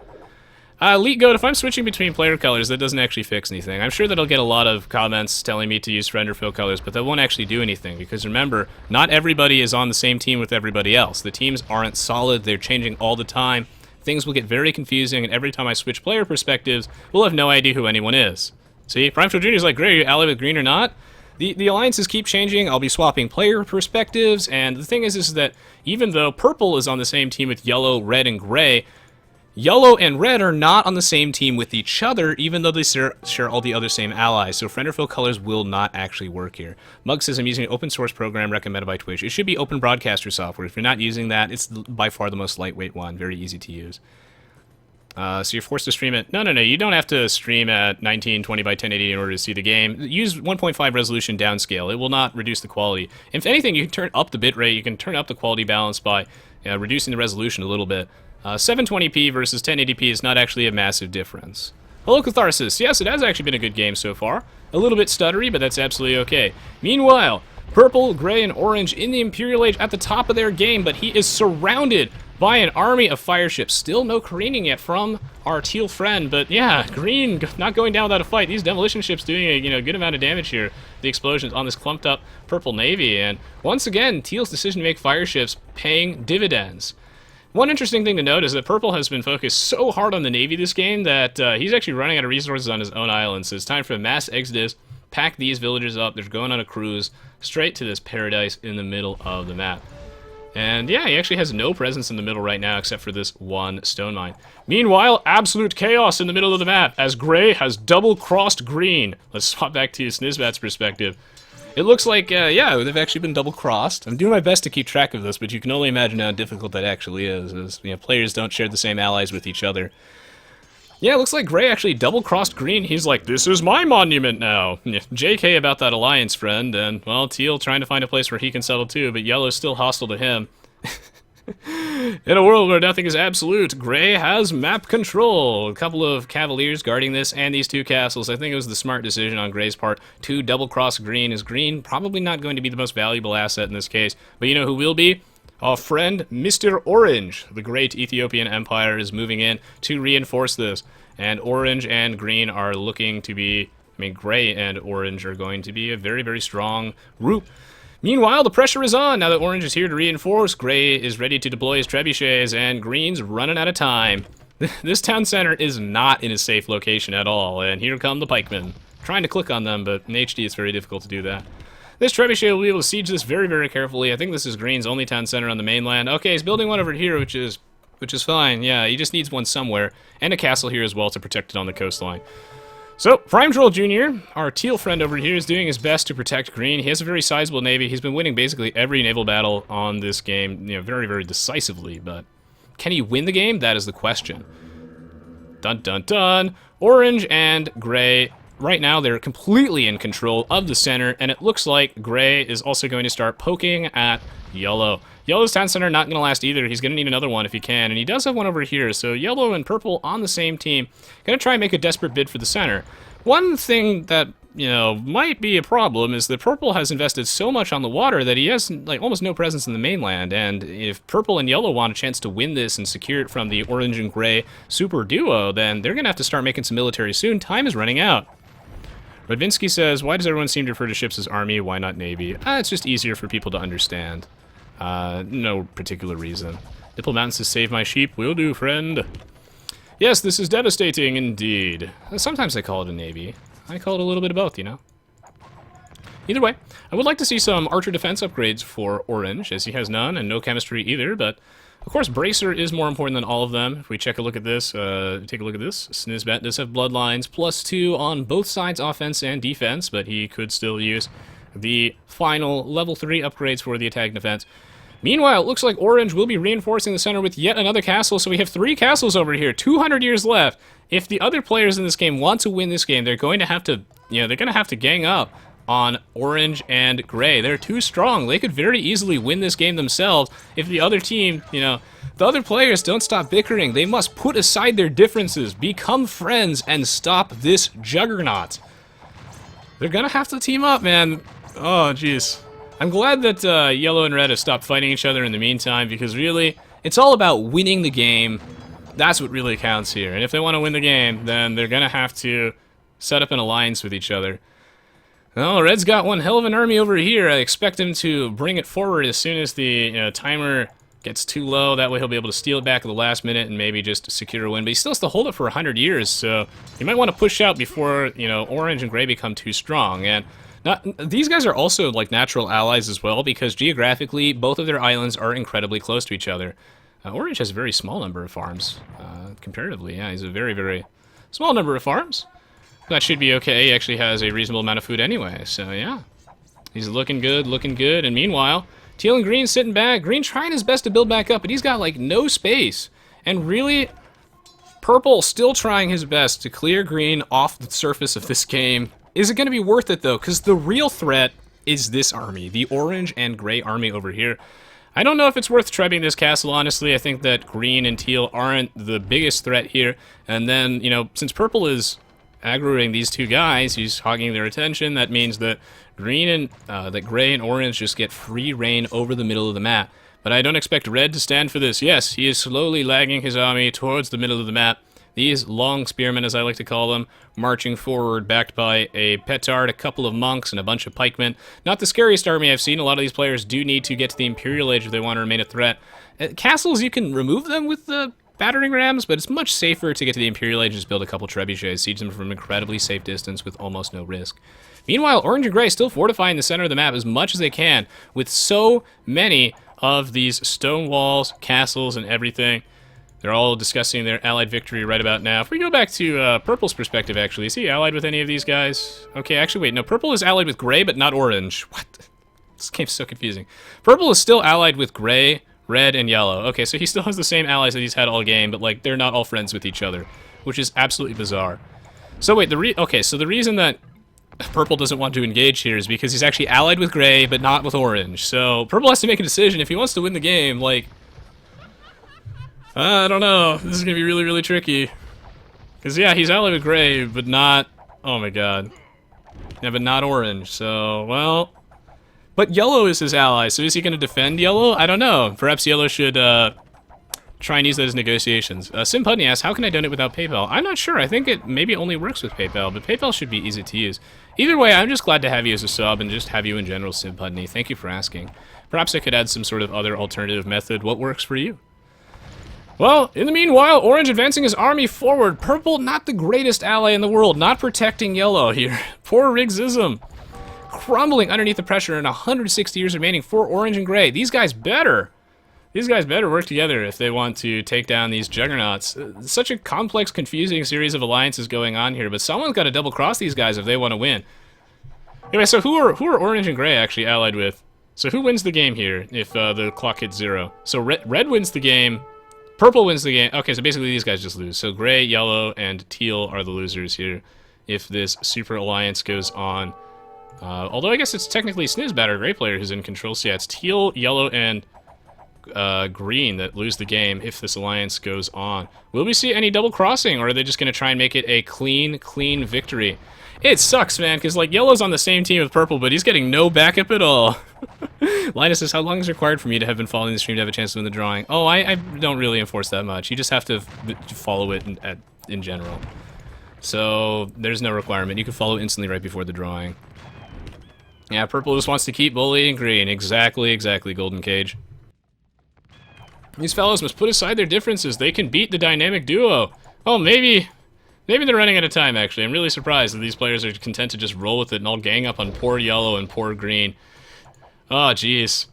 Elite Goat, if I'm switching between player colors, that doesn't actually fix anything. I'm sure that I'll get a lot of comments telling me to use friend or foe colors, but that won't actually do anything, because remember, not everybody is on the same team with everybody else. The teams aren't solid, they're changing all the time. Things will get very confusing, and every time I switch player perspectives, we'll have no idea who anyone is. See, Primeful Jr. is like, Gray, are you allied with Green or not? The alliances keep changing. I'll be swapping player perspectives, and the thing is that even though Purple is on the same team with Yellow, Red, and Gray, Yellow and Red are not on the same team with each other, even though they share all the other same allies, so friend or foe colors will not actually work here. Mug says, I'm using an open source program recommended by Twitch. It should be Open Broadcaster software. If you're not using that, it's by far the most lightweight one, very easy to use. So you're forced to stream it. No, you don't have to stream at 1920 by 1080 in order to see the game. Use 1.5 resolution downscale. It will not reduce the quality. If anything, you can turn up the bitrate, you can turn up the quality balance by reducing the resolution a little bit. 720p versus 1080p is not actually a massive difference. Hello, Catharsis. Yes, it has actually been a good game so far. A little bit stuttery, but that's absolutely okay. Meanwhile, purple, gray, and orange in the Imperial Age at the top of their game, but he is surrounded by an army of fire ships. Still no careening yet from our teal friend, but yeah, green not going down without a fight. These demolition ships doing a good amount of damage here. The explosions on this clumped up purple navy, and once again, teal's decision to make fire ships paying dividends. One interesting thing to note is that purple has been focused so hard on the navy this game that he's actually running out of resources on his own island, so it's time for a mass exodus. Pack these villagers up. They're going on a cruise straight to this paradise in the middle of the map. And yeah, he actually has no presence in the middle right now except for this one stone mine. Meanwhile, absolute chaos in the middle of the map as gray has double-crossed green. Let's swap back to Snizbat's perspective. It looks like, yeah, they've actually been double-crossed. I'm doing my best to keep track of this, but you can only imagine how difficult that actually is, as players don't share the same allies with each other. Yeah, it looks like gray actually double-crossed green. He's like, this is my monument now. JK about that alliance, friend. And, well, teal trying to find a place where he can settle too, but yellow's still hostile to him. In a world where nothing is absolute, gray has map control. A couple of cavaliers guarding this and these two castles. I think it was the smart decision on gray's part to double-cross green, as green probably not going to be the most valuable asset in this case. But you know who will be? Our friend, Mr. Orange. The great Ethiopian Empire is moving in to reinforce this. And orange and green are looking to be, gray and orange are going to be a very, very strong group. Meanwhile, the pressure is on. Now that orange is here to reinforce, gray is ready to deploy his trebuchets, and green's running out of time. This town center is not in a safe location at all, and here come the pikemen. Trying to click on them, but in HD it's very difficult to do that. This trebuchet will be able to siege this very, very carefully. I think this is green's only town center on the mainland. Okay, he's building one over here, which is fine. Yeah, he just needs one somewhere, and a castle here as well to protect it on the coastline. So, Prime Troll Jr., our teal friend over here, is doing his best to protect green. He has a very sizable navy. He's been winning basically every naval battle on this game, very, very decisively, but can he win the game? That is the question. Dun, dun, dun. Orange and gray, right now they're completely in control of the center, and it looks like gray is also going to start poking at yellow. Yellow's town center not going to last either. He's going to need another one if he can, and he does have one over here. So yellow and purple on the same team. Going to try and make a desperate bid for the center. One thing that, might be a problem is that purple has invested so much on the water that he has, almost no presence in the mainland. And if purple and yellow want a chance to win this and secure it from the orange and gray super duo, then they're going to have to start making some military soon. Time is running out. Radvinsky says, why does everyone seem to refer to ships as army? Why not navy? It's just easier for people to understand. No particular reason. Diplomat says, save my sheep. Will do, friend. Yes, this is devastating indeed. Sometimes I call it a navy. I call it a little bit of both, Either way, I would like to see some archer defense upgrades for orange, as he has none, and no chemistry either, but of course bracer is more important than all of them. If we take a look at this, Snizbat does have bloodlines, +2 on both sides, offense and defense, but he could still use the final level 3 upgrades for the attack and defense. Meanwhile, it looks like orange will be reinforcing the center with yet another castle, so we have 3 castles over here, 200 years left. If the other players in this game want to win this game, they're going to have to, gang up on orange and gray. They're too strong. They could very easily win this game themselves if the other team, the other players don't stop bickering. They must put aside their differences, become friends, and stop this juggernaut. They're gonna have to team up, man. Oh, jeez. I'm glad that yellow and red have stopped fighting each other in the meantime, because really, it's all about winning the game. That's what really counts here. And if they want to win the game, then they're gonna have to set up an alliance with each other. Well, red's got one hell of an army over here. I expect him to bring it forward as soon as the timer gets too low. That way he'll be able to steal it back at the last minute and maybe just secure a win. But he still has to hold it for 100 years, so you might want to push out before, orange and gray become too strong. And these guys are also, natural allies as well, because geographically, both of their islands are incredibly close to each other. Orange has a very small number of farms, comparatively. Yeah, he's a very, very small number of farms. That should be okay. He actually has a reasonable amount of food anyway, so yeah. He's looking good, and meanwhile, teal and green sitting back. Green trying his best to build back up, but he's got, no space. And really, purple still trying his best to clear green off the surface of this game. Is it going to be worth it, though? Because the real threat is this army, the orange and gray army over here. I don't know if it's worth trebbing this castle, honestly. I think that green and teal aren't the biggest threat here. And then, you know, since purple is aggroing these two guys, he's hogging their attention, that means that green and that gray and orange just get free reign over the middle of the map. But I don't expect red to stand for this. Yes, he is slowly lagging his army towards the middle of the map. These long spearmen, as I like to call them, marching forward, backed by a petard, a couple of monks, and a bunch of pikemen. Not the scariest army I've seen. A lot of these players do need to get to the Imperial Age if they want to remain a threat. Castles, you can remove them with the battering rams, but it's much safer to get to the Imperial Age and just build a couple trebuchets, siege them from incredibly safe distance with almost no risk. Meanwhile, orange and gray still fortifying the center of the map as much as they can with so many of these stone walls, castles, and everything. They're all discussing their allied victory right about now. If we go back to purple's perspective, actually, is he allied with any of these guys? Okay, actually, wait, no, purple is allied with gray, but not orange. What? This game's so confusing. Purple is still allied with gray, red, and yellow. Okay, so he still has the same allies that he's had all game, but, like, they're not all friends with each other, which is absolutely bizarre. So, wait, okay, so the reason that purple doesn't want to engage here is because he's actually allied with gray, but not with orange. So, purple has to make a decision. If he wants to win the game, like, I don't know. This is going to be really, really tricky. Because, yeah, he's allied with gray, but not... Oh, my God. Yeah, but not orange. So, well... But yellow is his ally, so is he going to defend yellow? I don't know. Perhaps yellow should try and use that as negotiations. Sim Putney asks, how can I donate without PayPal? I'm not sure. I think it maybe only works with PayPal, but PayPal should be easy to use. Either way, I'm just glad to have you as a sub and just have you in general, Sim Putney. Thank you for asking. Perhaps I could add some sort of other alternative method. What works for you? Well, in the meanwhile, orange advancing his army forward. Purple, not the greatest ally in the world, not protecting yellow here. Poor Rigsism. Crumbling underneath the pressure and 160 years remaining for orange and gray. These guys better work together if they want to take down these juggernauts. Such a complex, confusing series of alliances going on here, but someone's got to double cross these guys if they want to win. Anyway, so who are orange and gray actually allied with? So who wins the game here if the clock hits 0? So red wins the game. Purple wins the game. Okay, so basically these guys just lose. So gray, yellow, and teal are the losers here if this super alliance goes on. Although I guess it's technically Snizbat, our gray player, who's in control. So yeah, it's teal, yellow, and green that lose the game if this alliance goes on. Will we see any double crossing, or are they just going to try and make it a clean victory? It sucks, man, because like yellow's on the same team with purple, but he's getting no backup at all. Linus says, how long is required for me to have been following the stream to have a chance to win the drawing? Oh, I don't really enforce that much. You just have to follow it in general. So there's no requirement. You can follow instantly right before the drawing. Yeah, purple just wants to keep bullying green. Exactly, Golden Cage. These fellows must put aside their differences. They can beat the dynamic duo. Oh, maybe they're running out of time, actually. I'm really surprised that these players are content to just roll with it and all gang up on poor yellow and poor green. Oh, jeez.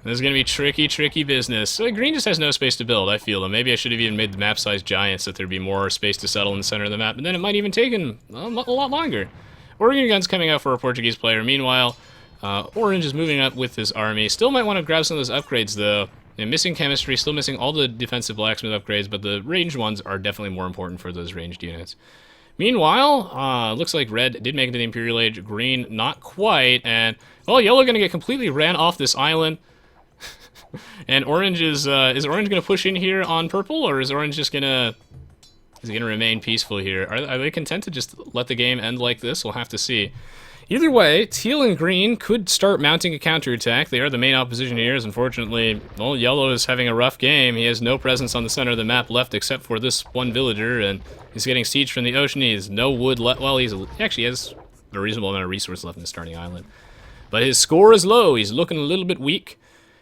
This is going to be tricky business. So green just has no space to build, I feel. Maybe I should have even made the map size giant so that there'd be more space to settle in the center of the map, and then it might even take a lot longer. Oregon Gun's coming out for a Portuguese player. Meanwhile, Orange is moving up with his army. Still might want to grab some of those upgrades, though. And missing chemistry, still missing all the defensive blacksmith upgrades, but the ranged ones are definitely more important for those ranged units. Meanwhile, looks like red did make it to the Imperial Age, green not quite, and, well, yellow gonna get completely ran off this island. And orange is orange gonna push in here on purple, or is orange just gonna, is he gonna remain peaceful here? Are they content to just let the game end like this? We'll have to see. Either way, teal and green could start mounting a counterattack. They are the main opposition here, as unfortunately, well, yellow is having a rough game. He has no presence on the center of the map left except for this one villager, and he's getting sieged from the ocean. He has no wood left. Well, he actually has a reasonable amount of resource left in the starting island. But his score is low. He's looking a little bit weak.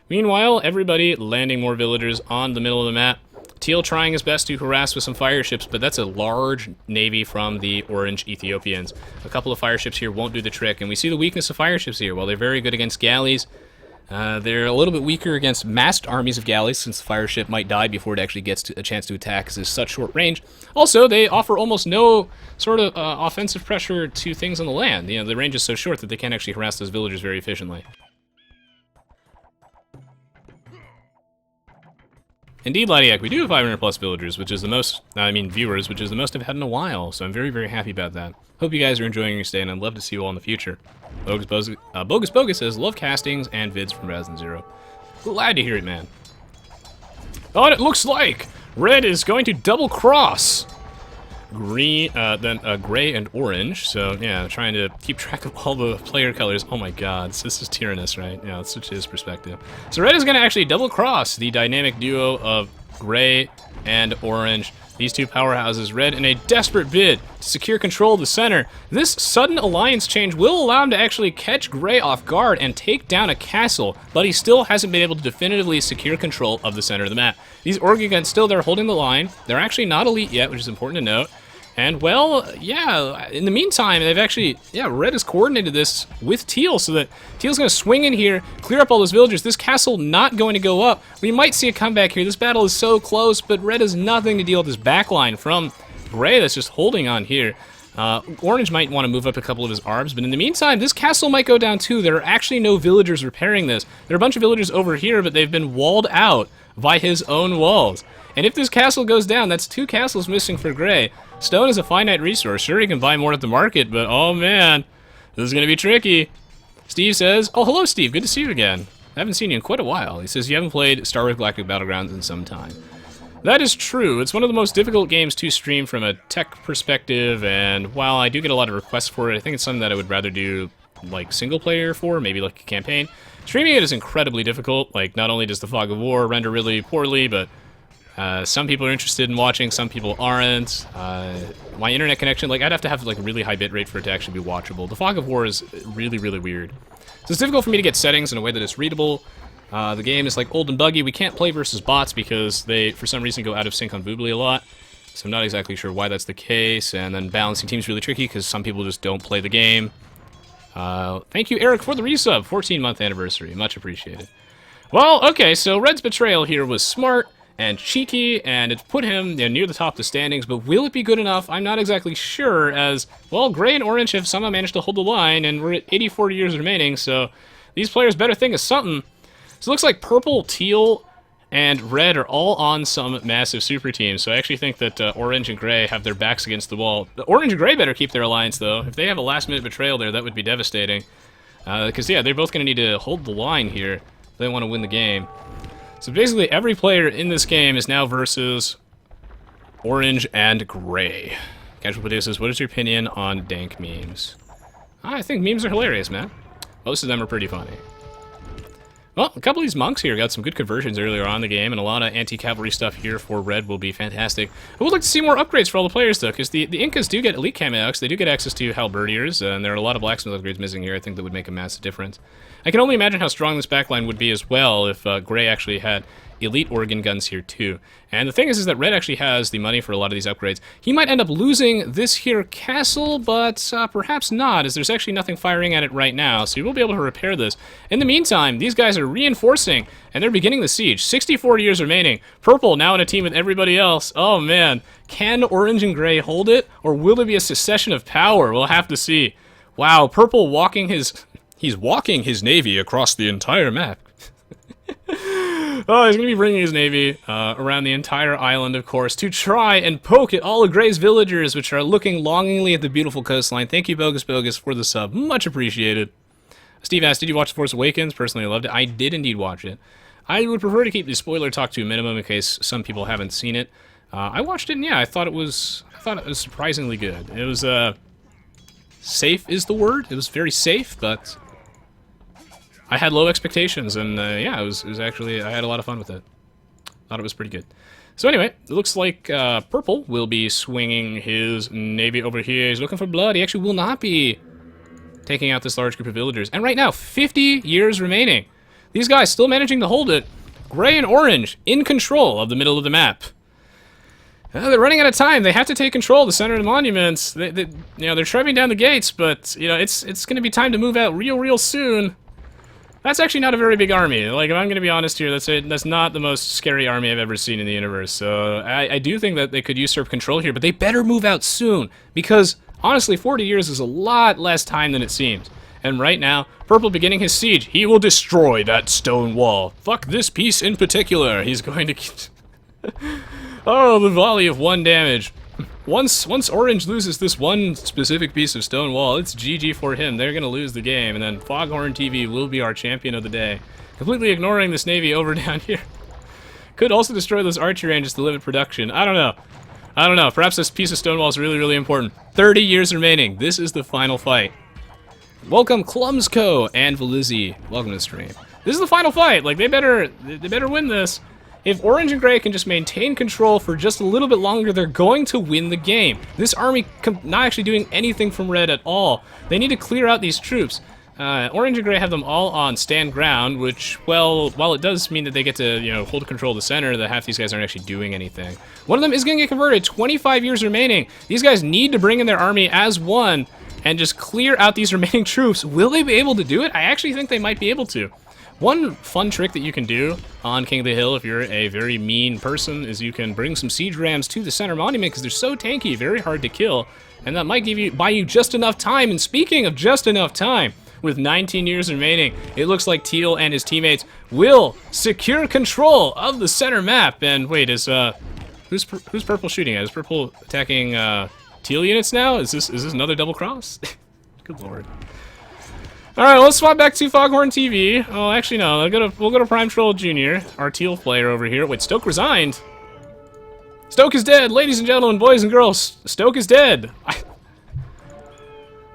Meanwhile, everybody landing more villagers on the middle of the map. Teal trying his best to harass with some fire ships, but that's a large navy from the orange Ethiopians. A couple of fire ships here won't do the trick, and we see the weakness of fire ships here. While they're very good against galleys, they're a little bit weaker against massed armies of galleys, since the fire ship might die before it actually gets a chance to attack, because it's such short range. Also, they offer almost no sort of offensive pressure to things on the land. You know, the range is so short that they can't actually harass those villagers very efficiently. Indeed, Ladiak, we do have 500 plus villagers, which is the most, viewers, which is the most I've had in a while, so I'm very, very happy about that. Hope you guys are enjoying your stay, and I'd love to see you all in the future. Bogus Bogus says, love castings and vids from 2000. Glad to hear it, man. Oh, and it looks like red is going to double cross green, then gray and orange. So yeah, trying to keep track of all the player colors. Oh my god, this is tyrannous, right? Yeah, let's switch his perspective. So red is going to actually double cross the dynamic duo of gray and orange. These two powerhouses, red in a desperate bid to secure control of the center. This sudden alliance change will allow him to actually catch gray off guard and take down a castle, but he still hasn't been able to definitively secure control of the center of the map. These Orgigans still there holding the line. They're actually not elite yet, which is important to note. And, well, yeah, in the meantime, they've actually, yeah, red has coordinated this with teal, so that teal's going to swing in here, clear up all those villagers. This castle not going to go up. We might see a comeback here. This battle is so close, but red has nothing to deal with this backline from gray that's just holding on here. Orange might want to move up a couple of his arbs, but in the meantime, this castle might go down too. There are actually no villagers repairing this. There are a bunch of villagers over here, but they've been walled out by his own walls. And if this castle goes down, that's 2 castles missing for gray. Stone is a finite resource. Sure, he can buy more at the market, but oh man, this is going to be tricky. Steve says, oh, hello, Steve. Good to see you again. I haven't seen you in quite a while. He says, you haven't played Star Wars Galactic Battlegrounds in some time. That is true. It's one of the most difficult games to stream from a tech perspective, and while I do get a lot of requests for it, I think it's something that I would rather do, like, single player for, maybe like a campaign. Streaming it is incredibly difficult. Like, not only does the Fog of War render really poorly, but some people are interested in watching, some people aren't. My internet connection, like, I'd have to have like a really high bitrate for it to actually be watchable. The Fog of War is really, really weird. So it's difficult for me to get settings in a way that is readable. The game is like old and buggy. We can't play versus bots because they, for some reason, go out of sync on Boobly a lot. So I'm not exactly sure why that's the case. And then balancing teams is really tricky because some people just don't play the game. Thank you, Eric, for the resub. 14-month anniversary. Much appreciated. Well, okay, so Red's Betrayal here was smart and cheeky, and it's put him near the top of the standings, but will it be good enough? I'm not exactly sure, as, well, Gray and Orange have somehow managed to hold the line, and we're at 84 years remaining, so these players better think of something. So it looks like Purple, Teal, and Red are all on some massive super teams, so I actually think that Orange and Gray have their backs against the wall. The Orange and Gray better keep their alliance, though. If they have a last-minute betrayal there, that would be devastating. Because, yeah, they're both going to need to hold the line here if they want to win the game. So basically, every player in this game is now versus Orange and Gray. Casual Produces, what is your opinion on dank memes? I think memes are hilarious, man. Most of them are pretty funny. Well, a couple of these monks here got some good conversions earlier on in the game, and a lot of anti-cavalry stuff here for Red will be fantastic. I would like to see more upgrades for all the players, though, because the Incas do get elite cameos. They do get access to halberdiers, and there are a lot of blacksmith upgrades missing here. I think that would make a massive difference. I can only imagine how strong this backline would be as well if Gray actually had elite organ guns here too. And the thing is that Red actually has the money for a lot of these upgrades. He might end up losing this here castle, but perhaps not, as there's actually nothing firing at it right now, so you will be able to repair this. In the meantime, these guys are reinforcing, and they're beginning the siege. 64 years remaining. Purple now in a team with everybody else. Oh man, can Orange and Gray hold it, or will there be a secession of power? We'll have to see. Wow, Purple walking his... He's walking his navy across the entire map. Oh, he's going to be bringing his navy around the entire island, of course, to try and poke at all of Gray's villagers, which are looking longingly at the beautiful coastline. Thank you, Bogus Bogus, for the sub. Much appreciated. Steve asked, did you watch The Force Awakens? Personally, I loved it. I did indeed watch it. I would prefer to keep the spoiler talk to a minimum in case some people haven't seen it. I watched it, and yeah, I thought it was surprisingly good. It was, safe is the word. It was very safe, but I had low expectations, and yeah, it was actually, I had a lot of fun with it. Thought it was pretty good. So anyway, it looks like Purple will be swinging his navy over here. He's looking for blood. He actually will not be taking out this large group of villagers. And right now, 50 years remaining. These guys still managing to hold it. Gray and Orange in control of the middle of the map. They're running out of time. They have to take control of the center of the monuments. You know, they're shoving down the gates, but you know, it's going to be time to move out real soon. That's actually not a very big army. Like, if I'm going to be honest here, that's not the most scary army I've ever seen in the universe. So I do think that they could usurp control here, but they better move out soon, because honestly, 40 years is a lot less time than it seems. And right now, Purple beginning his siege. He will destroy that stone wall. Fuck this piece in particular. He's going to... Oh, the volley of 1 damage. Once Orange loses this one specific piece of stone wall, it's GG for him. They're gonna lose the game, and then Foghorn TV will be our champion of the day. Completely ignoring this navy over down here. Could also destroy those archer ranges to limit production. I don't know. I don't know. Perhaps this piece of stone wall is really, really important. 30 years remaining. This is the final fight. Welcome, Clumsco and Velizzi. Welcome to the stream. This is the final fight. Like, they better win this. If Orange and Gray can just maintain control for just a little bit longer, they're going to win the game. This army not actually doing anything from Red at all. They need to clear out these troops. Orange and Gray have them all on stand ground, which, well, while it does mean that they get to, you know, hold control of the center, that half these guys aren't actually doing anything. One of them is going to get converted. 25 years remaining. These guys need to bring in their army as one and just clear out these remaining troops. Will they be able to do it? I actually think they might be able to. One fun trick that you can do on King of the Hill if you're a very mean person is you can bring some siege rams to the center monument because they're so tanky, very hard to kill, and that might buy you just enough time. And speaking of just enough time, with 19 years remaining, it looks like Teal and his teammates will secure control of the center map. And wait, who's Purple shooting at? Is Purple attacking Teal units now? Is this another double cross? Good lord. All right, let's swap back to Foghorn TV. Oh, actually no. We'll go to Prime Troll Jr., our Teal player over here. Wait, Stoke resigned. Stoke is dead, ladies and gentlemen, boys and girls. Stoke is dead.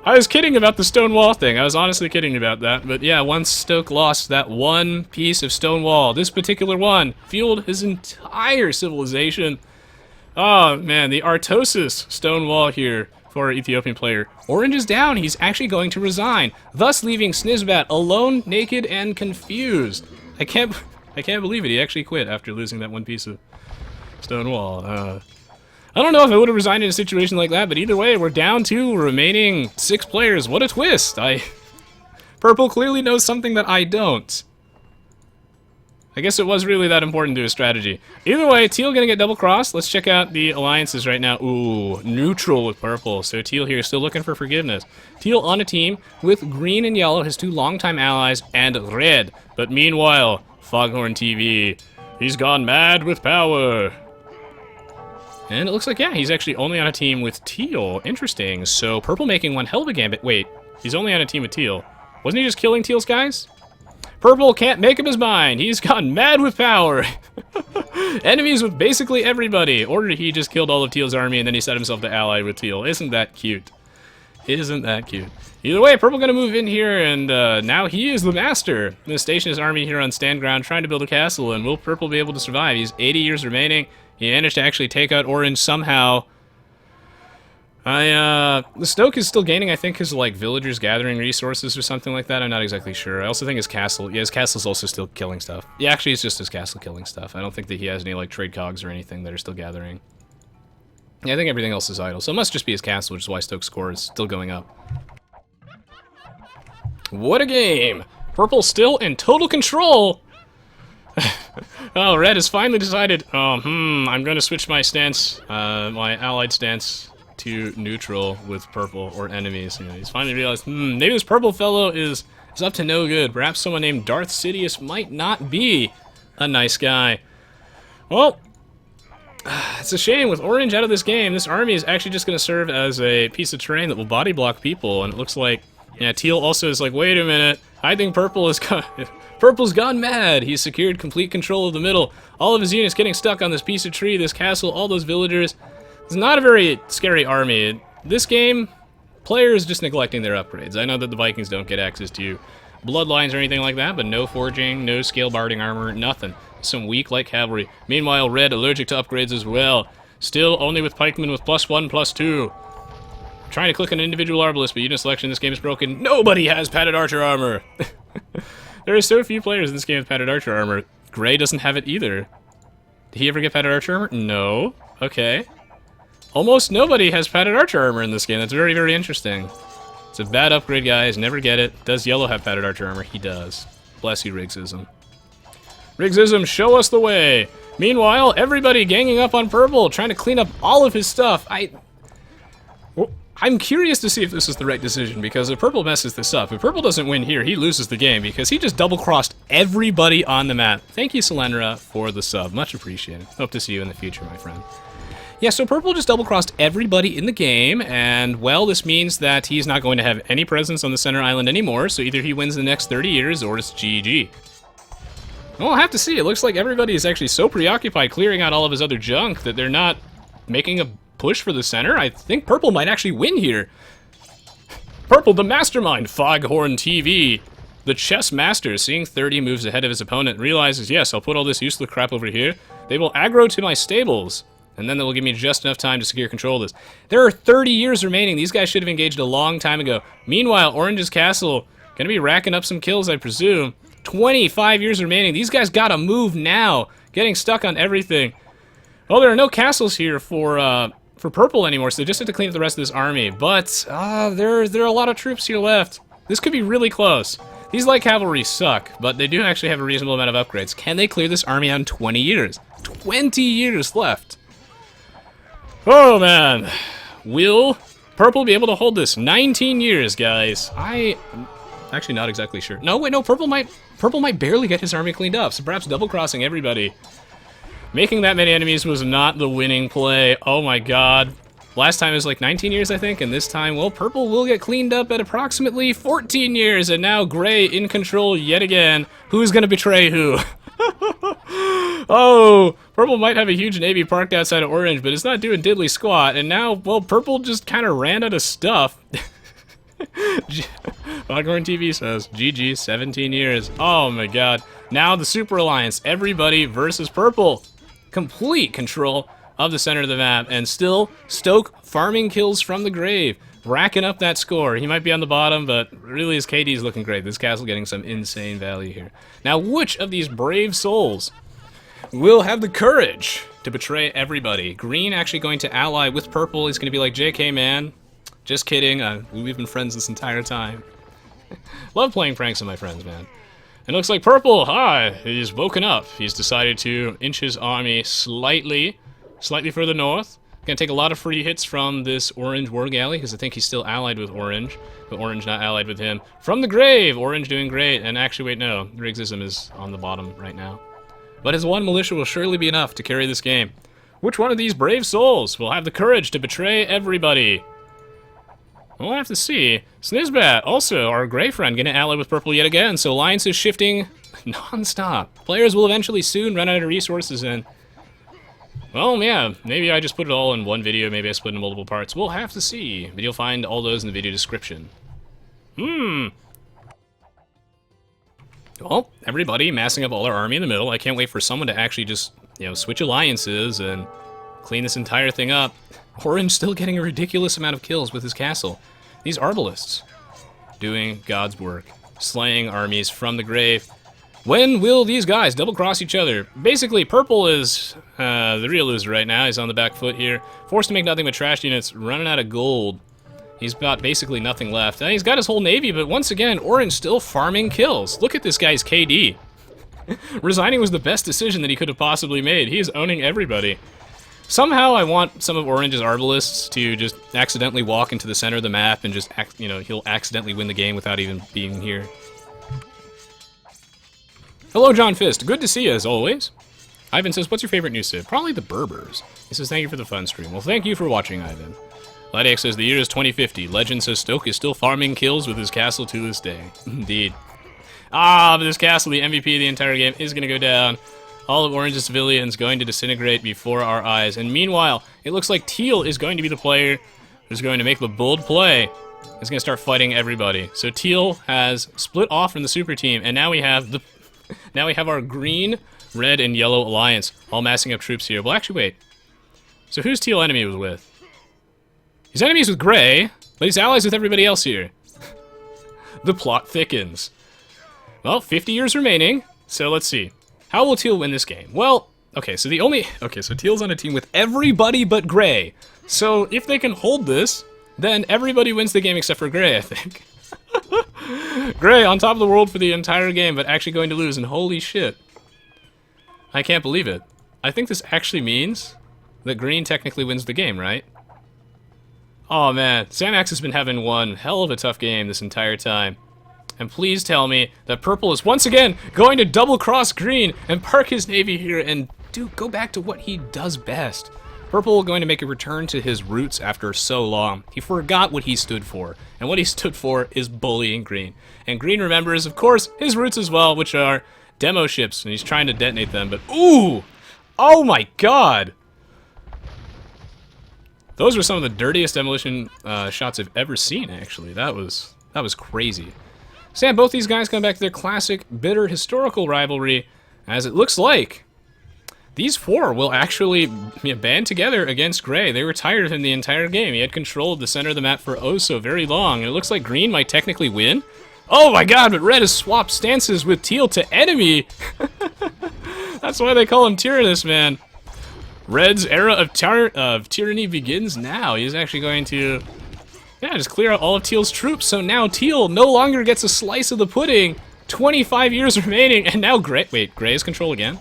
I was kidding about the stone wall thing. I was honestly kidding about that. But yeah, once Stoke lost that one piece of stone wall, this particular one fueled his entire civilization. Oh man, the Artosis stone wall here for our Ethiopian player. Orange is down. He's actually going to resign, thus leaving Snizbat alone, naked, and confused. I can't believe it. He actually quit after losing that one piece of stone wall. I don't know if I would have resigned in a situation like that, but either way, we're down to remaining 6 players. What a twist! Purple clearly knows something that I don't. I guess it was really that important to his strategy. Either way, Teal gonna get double crossed. Let's check out the alliances right now. Ooh, neutral with Purple. So Teal here still looking for forgiveness. Teal on a team with Green and Yellow, his 2 longtime allies, and Red. But meanwhile, Foghorn TV, he's gone mad with power. And it looks like, yeah, he's actually only on a team with Teal. Interesting. So Purple making one hell of a gambit. Wait, he's only on a team with Teal. Wasn't he just killing Teal's guys? Purple can't make up his mind. He's gone mad with power. Enemies with basically everybody. Or he just killed all of Teal's army and then he set himself to ally with Teal. Isn't that cute? Isn't that cute? Either way, Purple gonna move in here, and now he is the master. Gonna station his army here on stand ground, trying to build a castle, and will Purple be able to survive? He's 80 years remaining. He managed to actually take out Orange somehow. The Stoke is still gaining, I think, his, like, villagers gathering resources or something like that. I'm not exactly sure. I also think his castle, yeah, his castle's also still killing stuff. Yeah, actually, it's just his castle killing stuff. I don't think that he has any, like, trade cogs or anything that are still gathering. Yeah, I think everything else is idle. So it must just be his castle, which is why Stoke's score is still going up. What a game! Purple still in total control! Oh, Red has finally decided, I'm gonna switch my stance, my allied stance to neutral with Purple, or enemies. You know, he's finally realized, maybe this Purple fellow is up to no good. Perhaps someone named Darth Sidious might not be a nice guy. Well, it's a shame with Orange out of this game. This army is actually just gonna serve as a piece of terrain that will body block people, and it looks like, yeah, Teal also is like, wait a minute, I think Purple's gone mad. He's secured complete control of the middle. All of his units getting stuck on this piece of tree, this castle, all those villagers. It's not a very scary army. This game, players just neglecting their upgrades. I know that the Vikings don't get access to bloodlines or anything like that, but no forging, no scale barding armor, nothing. Some weak light cavalry. Meanwhile, Red allergic to upgrades as well. Still only with pikemen with +1/+2. Trying to click an individual arbalist, but unit selection in this game is broken. Nobody has padded archer armor. There are so few players in this game with padded archer armor. Gray doesn't have it either. Did he ever get padded archer armor? No. Okay. Almost nobody has padded archer armor in this game. That's very, very interesting. It's a bad upgrade, guys. Never get it. Does Yellow have padded archer armor? He does. Bless you, Riggsism. Riggsism, show us the way. Meanwhile, everybody ganging up on Purple, trying to clean up all of his stuff. I'm curious to see if this is the right decision, because if Purple messes this up, if Purple doesn't win here, he loses the game, because he just double-crossed everybody on the map. Thank you, Selendra, for the sub. Much appreciated. Hope to see you in the future, my friend. Yeah, so purple just double-crossed everybody in the game, and, well, this means that he's not going to have any presence on the center island anymore, so either he wins the next 30 years or it's GG. Well, I'll have to see. It looks like everybody is actually so preoccupied clearing out all of his other junk that they're not making a push for the center. I think purple might actually win here. Purple, the mastermind, Foghorn TV. The chess master, seeing 30 moves ahead of his opponent, realizes, yes, I'll put all this useless crap over here. They will aggro to my stables, and then they will give me just enough time to secure control of this. There are 30 years remaining. These guys should have engaged a long time ago. Meanwhile, Orange's castle going to be racking up some kills, I presume. 25 years remaining. These guys got to move now. Getting stuck on everything. Well, there are no castles here for purple anymore, so they just have to clean up the rest of this army. But there are a lot of troops here left. This could be really close. These light cavalry suck, but they do actually have a reasonable amount of upgrades. Can they clear this army out in 20 years? 20 years left. Oh, man. Will purple be able to hold this? 19 years, guys. I'm actually not exactly sure. No, wait, no, purple might barely get his army cleaned up, so perhaps double-crossing everybody. Making that many enemies was not the winning play. Oh, my God. Last time it was like 19 years, I think, and this time, well, purple will get cleaned up at approximately 14 years, and now gray in control yet again. Who's gonna betray who? Oh, purple might have a huge navy parked outside of orange, but it's not doing diddly squat, and now, well, purple just kind of ran out of stuff. Foghorn TV says, GG, 17 years. Oh my God. Now the Super Alliance, everybody versus purple. Complete control of the center of the map, and still Stoke farming kills from the grave, racking up that score. He might be on the bottom, but really his KD is looking great. This castle getting some insane value here. Now, which of these brave souls will have the courage to betray everybody? Green actually going to ally with purple. He's going to be like, JK, man. Just kidding. We've been friends this entire time. Love playing pranks on my friends, man. It looks like purple, he's woken up. He's decided to inch his army slightly further north. Gonna take a lot of free hits from this orange war galley, because I think he's still allied with orange, but orange not allied with him. From the grave, orange doing great, and actually, wait, no, Rigsism is on the bottom right now. But his one militia will surely be enough to carry this game. Which one of these brave souls will have the courage to betray everybody? We'll have to see. Snizbat, also our gray friend, gonna ally with purple yet again, so alliance is shifting non-stop. Players will eventually soon run out of resources, and well, yeah, maybe I just put it all in one video, maybe I split it in multiple parts. We'll have to see, but you'll find all those in the video description. Well, everybody massing up all our army in the middle. I can't wait for someone to actually just, switch alliances and clean this entire thing up. Orange still getting a ridiculous amount of kills with his castle. These arbalists doing God's work, slaying armies from the grave. When will these guys double-cross each other? Basically, purple is the real loser right now. He's on the back foot here. Forced to make nothing but trash units, running out of gold. He's got basically nothing left. And he's got his whole navy, but once again, orange still farming kills. Look at this guy's KD. Resigning was the best decision that he could have possibly made. He is owning everybody. Somehow I want some of Orange's arbalists to just accidentally walk into the center of the map and just, he'll accidentally win the game without even being here. Hello, John Fist. Good to see you, as always. Ivan says, what's your favorite new civ? Probably the Berbers. He says, thank you for the fun stream. Well, thank you for watching, Ivan. Ladiac says, the year is 2050. Legend says, Stoke is still farming kills with his castle to this day. Indeed. But this castle, the MVP of the entire game, is going to go down. All of Orange's civilians going to disintegrate before our eyes. And meanwhile, it looks like Teal is going to be the player who's going to make the bold play. He's going to start fighting everybody. So Teal has split off from the super team, and now we have our green, red, and yellow alliance all massing up troops here. Well, actually, wait. So who's Teal enemy was with? He's enemies with gray, but he's allies with everybody else here. The plot thickens. Well, 50 years remaining, so let's see. How will Teal win this game? Well, so Teal's on a team with everybody but gray. So if they can hold this, then everybody wins the game except for gray, I think. Gray on top of the world for the entire game, but actually going to lose, and holy shit. I can't believe it. I think this actually means that green technically wins the game, right? Oh man, Samax has been having one hell of a tough game this entire time. And please tell me that purple is once again going to double-cross green and park his navy here and go back to what he does best. Purple going to make a return to his roots after so long. He forgot what he stood for, and what he stood for is bullying green. And green remembers, of course, his roots as well, which are demo ships, and he's trying to detonate them, but ooh! Oh my god! Those were some of the dirtiest demolition shots I've ever seen, actually. That was crazy. Sam, both these guys come back to their classic, bitter, historical rivalry, as it looks like these four will actually band together against Gray. They were tired of him the entire game. He had control of the center of the map for oh so very long, and it looks like green might technically win. Oh my god, but red has swapped stances with teal to enemy! That's why they call him Tyrannus, man. Red's era of tyranny begins now. He's actually going to, just clear out all of Teal's troops. So now Teal no longer gets a slice of the pudding. 25 years remaining, and now Gray. Wait, Gray has control again?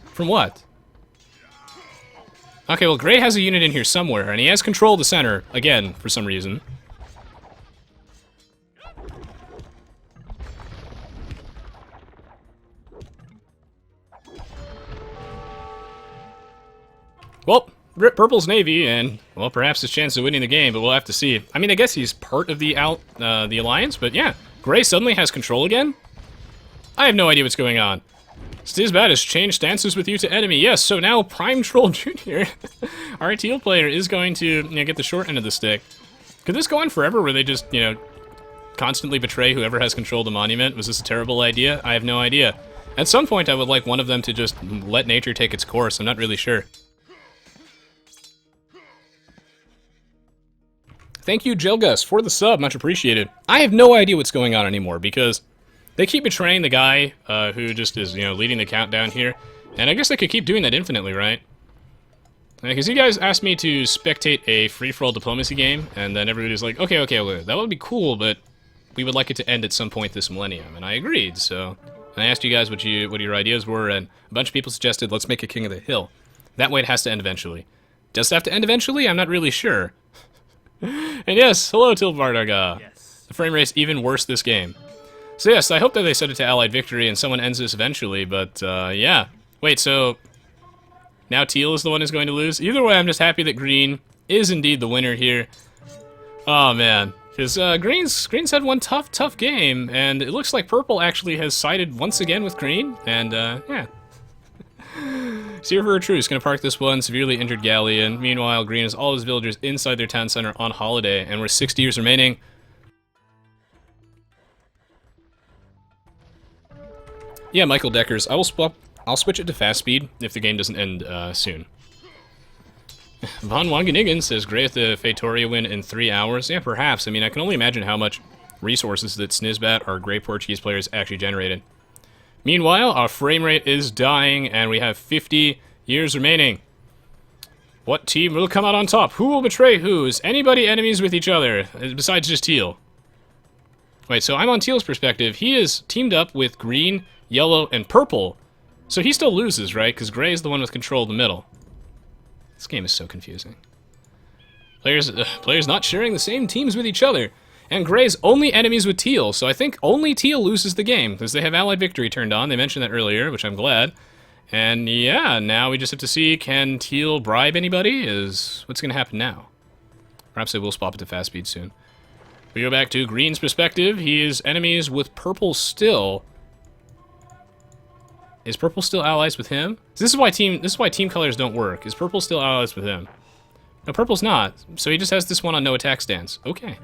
From what? Okay, well, Gray has a unit in here somewhere, and he has control of the center again for some reason. Well, Purple's Navy, and, well, perhaps his chance of winning the game, but we'll have to see. I mean, I guess he's part of the Alliance, but yeah. Gray suddenly has control again? I have no idea what's going on. Snizbat has changed stances with you to enemy. Yes, so now Prime Troll Jr., our teal player, is going to get the short end of the stick. Could this go on forever where they just, constantly betray whoever has control of the monument? Was this a terrible idea? I have no idea. At some point, I would like one of them to just let nature take its course. I'm not really sure. Thank you, Jelgus, for the sub. Much appreciated. I have no idea what's going on anymore because they keep betraying the guy who just is, leading the countdown here. And I guess they could keep doing that infinitely, right? Because you guys asked me to spectate a free-for-all diplomacy game, and then everybody's like, okay, that would be cool, but we would like it to end at some point this millennium. And I agreed, so I asked you guys what your ideas were, and a bunch of people suggested, let's make a King of the Hill. That way it has to end eventually. Does it have to end eventually? I'm not really sure. And yes, hello, Tilvardaga. Yes. The frame rate's even worse this game. So yes, I hope that they set it to Allied victory and someone ends this eventually, but yeah. Wait, so now Teal is the one who's going to lose? Either way, I'm just happy that Green is indeed the winner here. Oh man, because Green's had one tough game, and it looks like Purple actually has sided once again with Green, and yeah. Seer for a Truce, gonna park this one, severely injured Galley, and meanwhile Green has all his villagers inside their town center on holiday, and we're 60 years remaining. Yeah, Michael Deckers, I'll switch it to fast speed if the game doesn't end soon. Von Wangenigan says Gray at the Feitoria win in 3 hours. Yeah, perhaps. I mean, I can only imagine how much resources that Snizbat, our Gray Portuguese players, actually generated. Meanwhile, our frame rate is dying, and we have 50 years remaining. What team will come out on top? Who will betray who? Is anybody enemies with each other, besides just Teal? Wait, so I'm on Teal's perspective. He is teamed up with Green, Yellow, and Purple. So he still loses, right? Because Gray is the one with control of the middle. This game is so confusing. Players not sharing the same teams with each other. And Gray's only enemies with Teal, so I think only Teal loses the game, because they have Allied victory turned on. They mentioned that earlier, which I'm glad. And yeah, now we just have to see, can Teal bribe anybody? What's going to happen now? Perhaps they will swap it to fast speed soon. We go back to Green's perspective. He is enemies with Purple still. Is Purple still allies with him? This is why team colors don't work. Is Purple still allies with him? No, Purple's not. So he just has this one on no attack stance. Okay.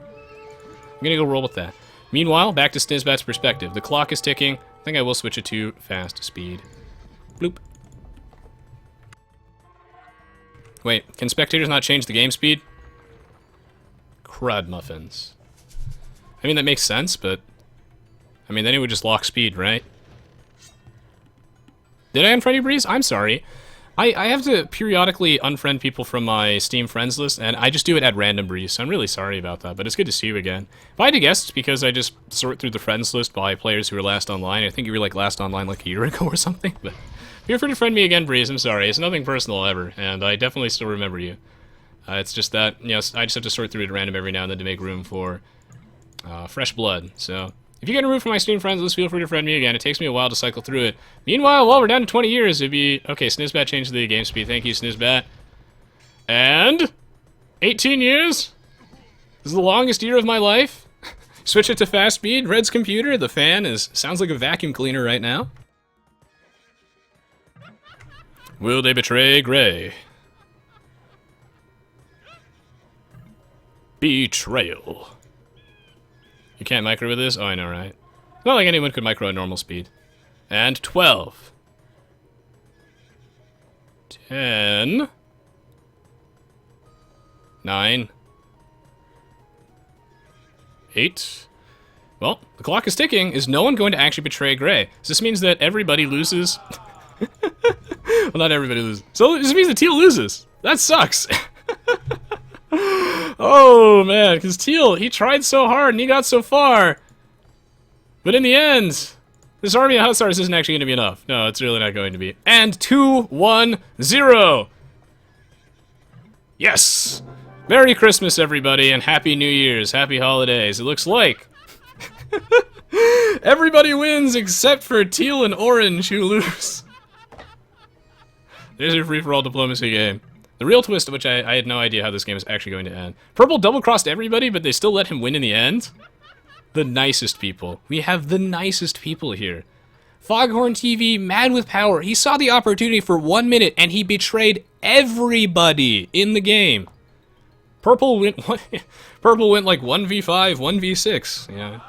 I'm gonna go roll with that. Meanwhile, back to Snizbat's perspective. The clock is ticking. I think I will switch it to fast speed. Bloop. Wait, can spectators not change the game speed? Crud muffins. I mean, that makes sense, but I mean, then it would just lock speed, right? Did I unfriend you, Breeze? I'm sorry. I have to periodically unfriend people from my Steam friends list, and I just do it at random, Breeze, so I'm really sorry about that, but it's good to see you again. If I had to guess, it's because I just sort through the friends list by players who were last online. I think you were, like, last online, like, a year ago or something, but feel free to friend me again, Breeze. I'm sorry. It's nothing personal ever, and I definitely still remember you. It's just that, I just have to sort through it at random every now and then to make room for fresh blood, so if you get removed from my Steam friends list, feel free to friend me again. It takes me a while to cycle through it. Meanwhile, while we're down to 20 years, it'd be... Okay, Snizbat changed the game speed. Thank you, Snizbat. And 18 years? This is the longest year of my life. Switch it to fast speed. Red's computer, the fan sounds like a vacuum cleaner right now. Will they betray Gray? Betrayal. You can't micro with this? Oh, I know, right? Not like anyone could micro at normal speed. And 12. 10. 9. 8. Well, the clock is ticking. Is no one going to actually betray Gray? So this means that everybody loses. Well, not everybody loses. So this means that Teal loses. That sucks. Oh, man, because Teal, he tried so hard and he got so far. But in the end, this army of Hussars isn't actually going to be enough. No, it's really not going to be. And 2-1-0. Yes! Merry Christmas, everybody, and Happy New Year's. Happy holidays. It looks like everybody wins except for Teal and Orange, who lose. There's your free-for-all diplomacy game. The real twist, of which I had no idea how this game is actually going to end. Purple double-crossed everybody, but they still let him win in the end? The nicest people. We have the nicest people here. Foghorn TV, mad with power. He saw the opportunity for 1 minute, and he betrayed everybody in the game. Purple went like 1v5, 1v6. Yeah.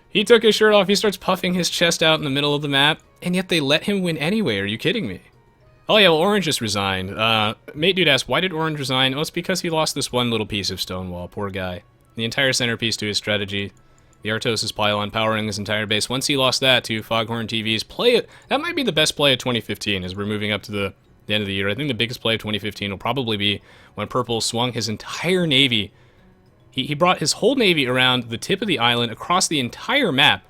He took his shirt off. He starts puffing his chest out in the middle of the map, and yet they let him win anyway. Are you kidding me? Oh yeah, well, Orange just resigned. Mate Dude asked, why did Orange resign? Oh, it's because he lost this one little piece of stone wall. Poor guy. The entire centerpiece to his strategy. The Artosis pylon powering his entire base. Once he lost that to Foghorn TV's play it. That might be the best play of 2015 as we're moving up to the end of the year. I think the biggest play of 2015 will probably be when Purple swung his entire navy. He brought his whole navy around the tip of the island, across the entire map,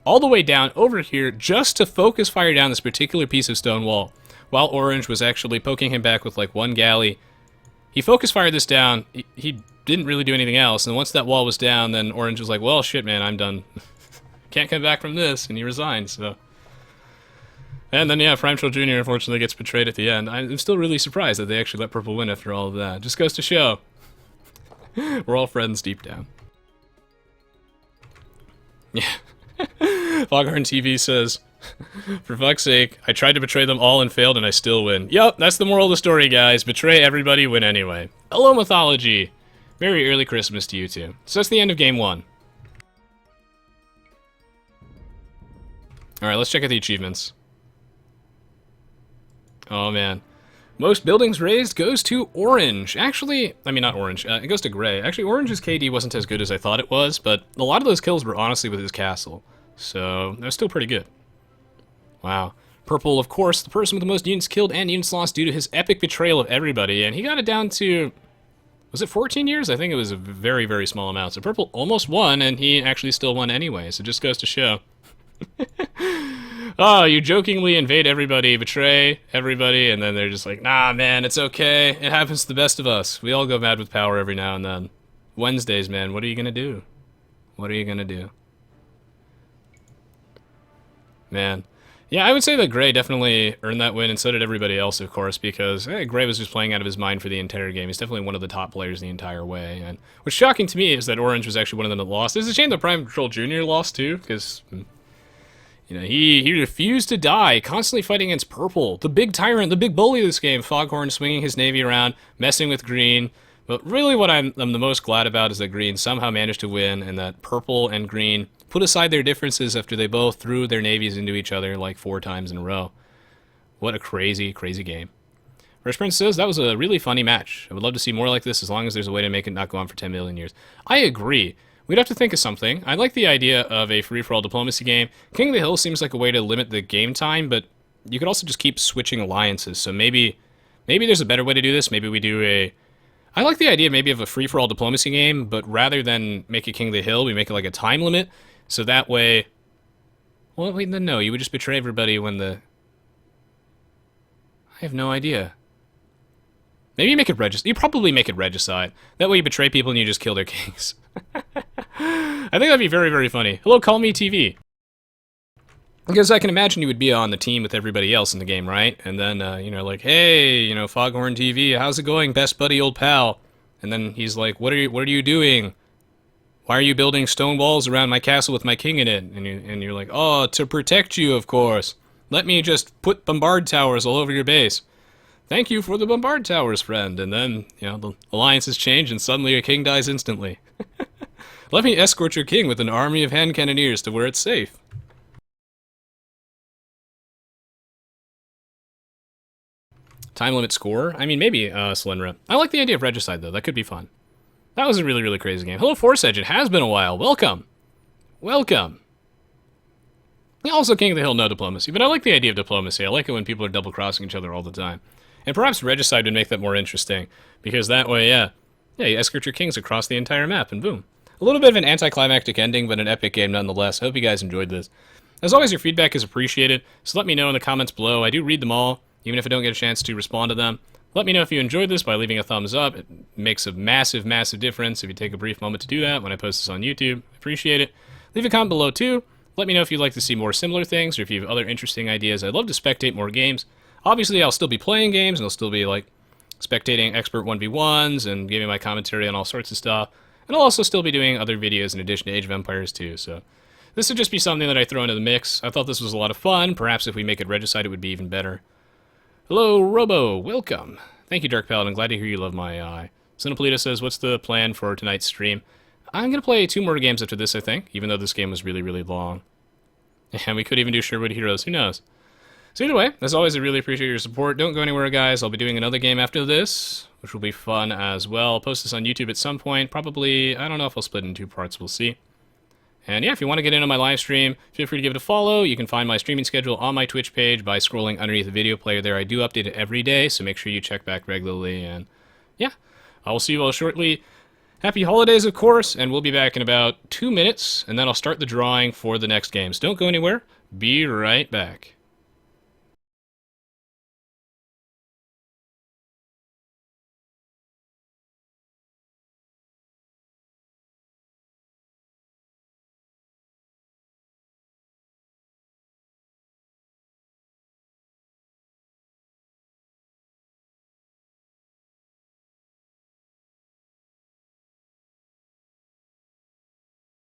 all the way down over here, just to focus fire down this particular piece of stone wall. While Orange was actually poking him back with like one galley. He focus fired this down. He didn't really do anything else. And once that wall was down, then Orange was like, well, shit, man, I'm done. Can't come back from this. And he resigned, so. And then, yeah, Primeshell Jr. unfortunately gets betrayed at the end. I'm still really surprised that they actually let Purple win after all of that. Just goes to show. We're all friends deep down. Yeah. Foghorn TV says, for fuck's sake, I tried to betray them all and failed and I still win. Yup, that's the moral of the story, guys. Betray everybody, win anyway. Hello, Mythology. Very early Christmas to you too. So that's the end of game 1. Alright, let's check out the achievements. Oh, man. Most buildings raised goes to Orange. Actually, I mean, not Orange. It goes to Gray. Actually, Orange's KD wasn't as good as I thought it was, but a lot of those kills were honestly with his castle. So, that was still pretty good. Wow. Purple, of course, the person with the most units killed and units lost due to his epic betrayal of everybody, and he got it down to, was it 14 years? I think it was a very, very small amount. So Purple almost won, and he actually still won anyway, so it just goes to show. Oh, you jokingly invade everybody, betray everybody, and then they're just like, nah, man, it's okay. It happens to the best of us. We all go mad with power every now and then. Wednesdays, man, what are you gonna do? What are you gonna do? Man. Yeah, I would say that Gray definitely earned that win, and so did everybody else, of course, because Gray was just playing out of his mind for the entire game. He's definitely one of the top players the entire way. And what's shocking to me is that Orange was actually one of them that lost. It's a shame that Primeshell Jr. lost, too, because, you know, he refused to die, constantly fighting against Purple. The big tyrant, the big bully of this game, Foghorn swinging his navy around, messing with Green. But really what I'm the most glad about is that Green somehow managed to win, and that Purple and Green put aside their differences after they both threw their navies into each other like 4 times in a row. What a crazy, crazy game. Fresh Prince says, that was a really funny match. I would love to see more like this as long as there's a way to make it not go on for 10 million years. I agree. We'd have to think of something. I like the idea of a free-for-all diplomacy game. King of the Hill seems like a way to limit the game time, but you could also just keep switching alliances. So maybe there's a better way to do this. Maybe we do a... I like the idea maybe of a free-for-all diplomacy game, but rather than make it King of the Hill, we make it like a time limit. So that way... Well, wait, then no, you would just betray everybody when the... I have no idea. Maybe you make it regicide. You probably make it regicide. That way you betray people and you just kill their kings. I think that'd be very, very funny. Hello, Call Me TV. Because I can imagine you would be on the team with everybody else in the game, right? And then, like, hey, Foghorn TV, how's it going, best buddy, old pal? And then he's like, what are you doing? Why are you building stone walls around my castle with my king in it? And you're like, oh, to protect you, of course. Let me just put bombard towers all over your base. Thank you for the bombard towers, friend. And then, the alliances change and suddenly your king dies instantly. Let me escort your king with an army of hand cannoneers to where it's safe. Time limit score? I mean, maybe Slendra. I like the idea of Regicide, though. That could be fun. That was a really, really crazy game. Hello, Force Edge. It has been a while. Welcome. Welcome. Also, King of the Hill, no diplomacy. But I like the idea of diplomacy. I like it when people are double-crossing each other all the time. And perhaps Regicide would make that more interesting. Because that way, yeah, you escort your kings across the entire map, and boom. A little bit of an anticlimactic ending, but an epic game nonetheless. I hope you guys enjoyed this. As always, your feedback is appreciated, so let me know in the comments below. I do read them all, even if I don't get a chance to respond to them. Let me know if you enjoyed this by leaving a thumbs up. It makes a massive, massive difference if you take a brief moment to do that when I post this on YouTube. Appreciate it. Leave a comment below, too. Let me know if you'd like to see more similar things, or if you have other interesting ideas. I'd love to spectate more games. Obviously, I'll still be playing games, and I'll still be, spectating expert 1v1s and giving my commentary on all sorts of stuff. And I'll also still be doing other videos in addition to Age of Empires, too, so this would just be something that I throw into the mix. I thought this was a lot of fun. Perhaps if we make it Regicide, it would be even better. Hello, Robo. Welcome. Thank you, Dark Paladin. Glad to hear you love my eye. Cinepolita says, what's the plan for tonight's stream? I'm going to play 2 more games after this, I think, even though this game was really, really long. And we could even do Sherwood Heroes. Who knows? So either way, as always, I really appreciate your support. Don't go anywhere, guys. I'll be doing another game after this, which will be fun as well. I'll post this on YouTube at some point. Probably, I don't know if I'll split it in 2 parts. We'll see. And yeah, if you want to get in on my live stream, feel free to give it a follow. You can find my streaming schedule on my Twitch page by scrolling underneath the video player there. I do update it every day, so make sure you check back regularly. And yeah, I will see you all shortly. Happy holidays, of course, and we'll be back in about 2 minutes, and then I'll start the drawing for the next games. Don't go anywhere. Be right back.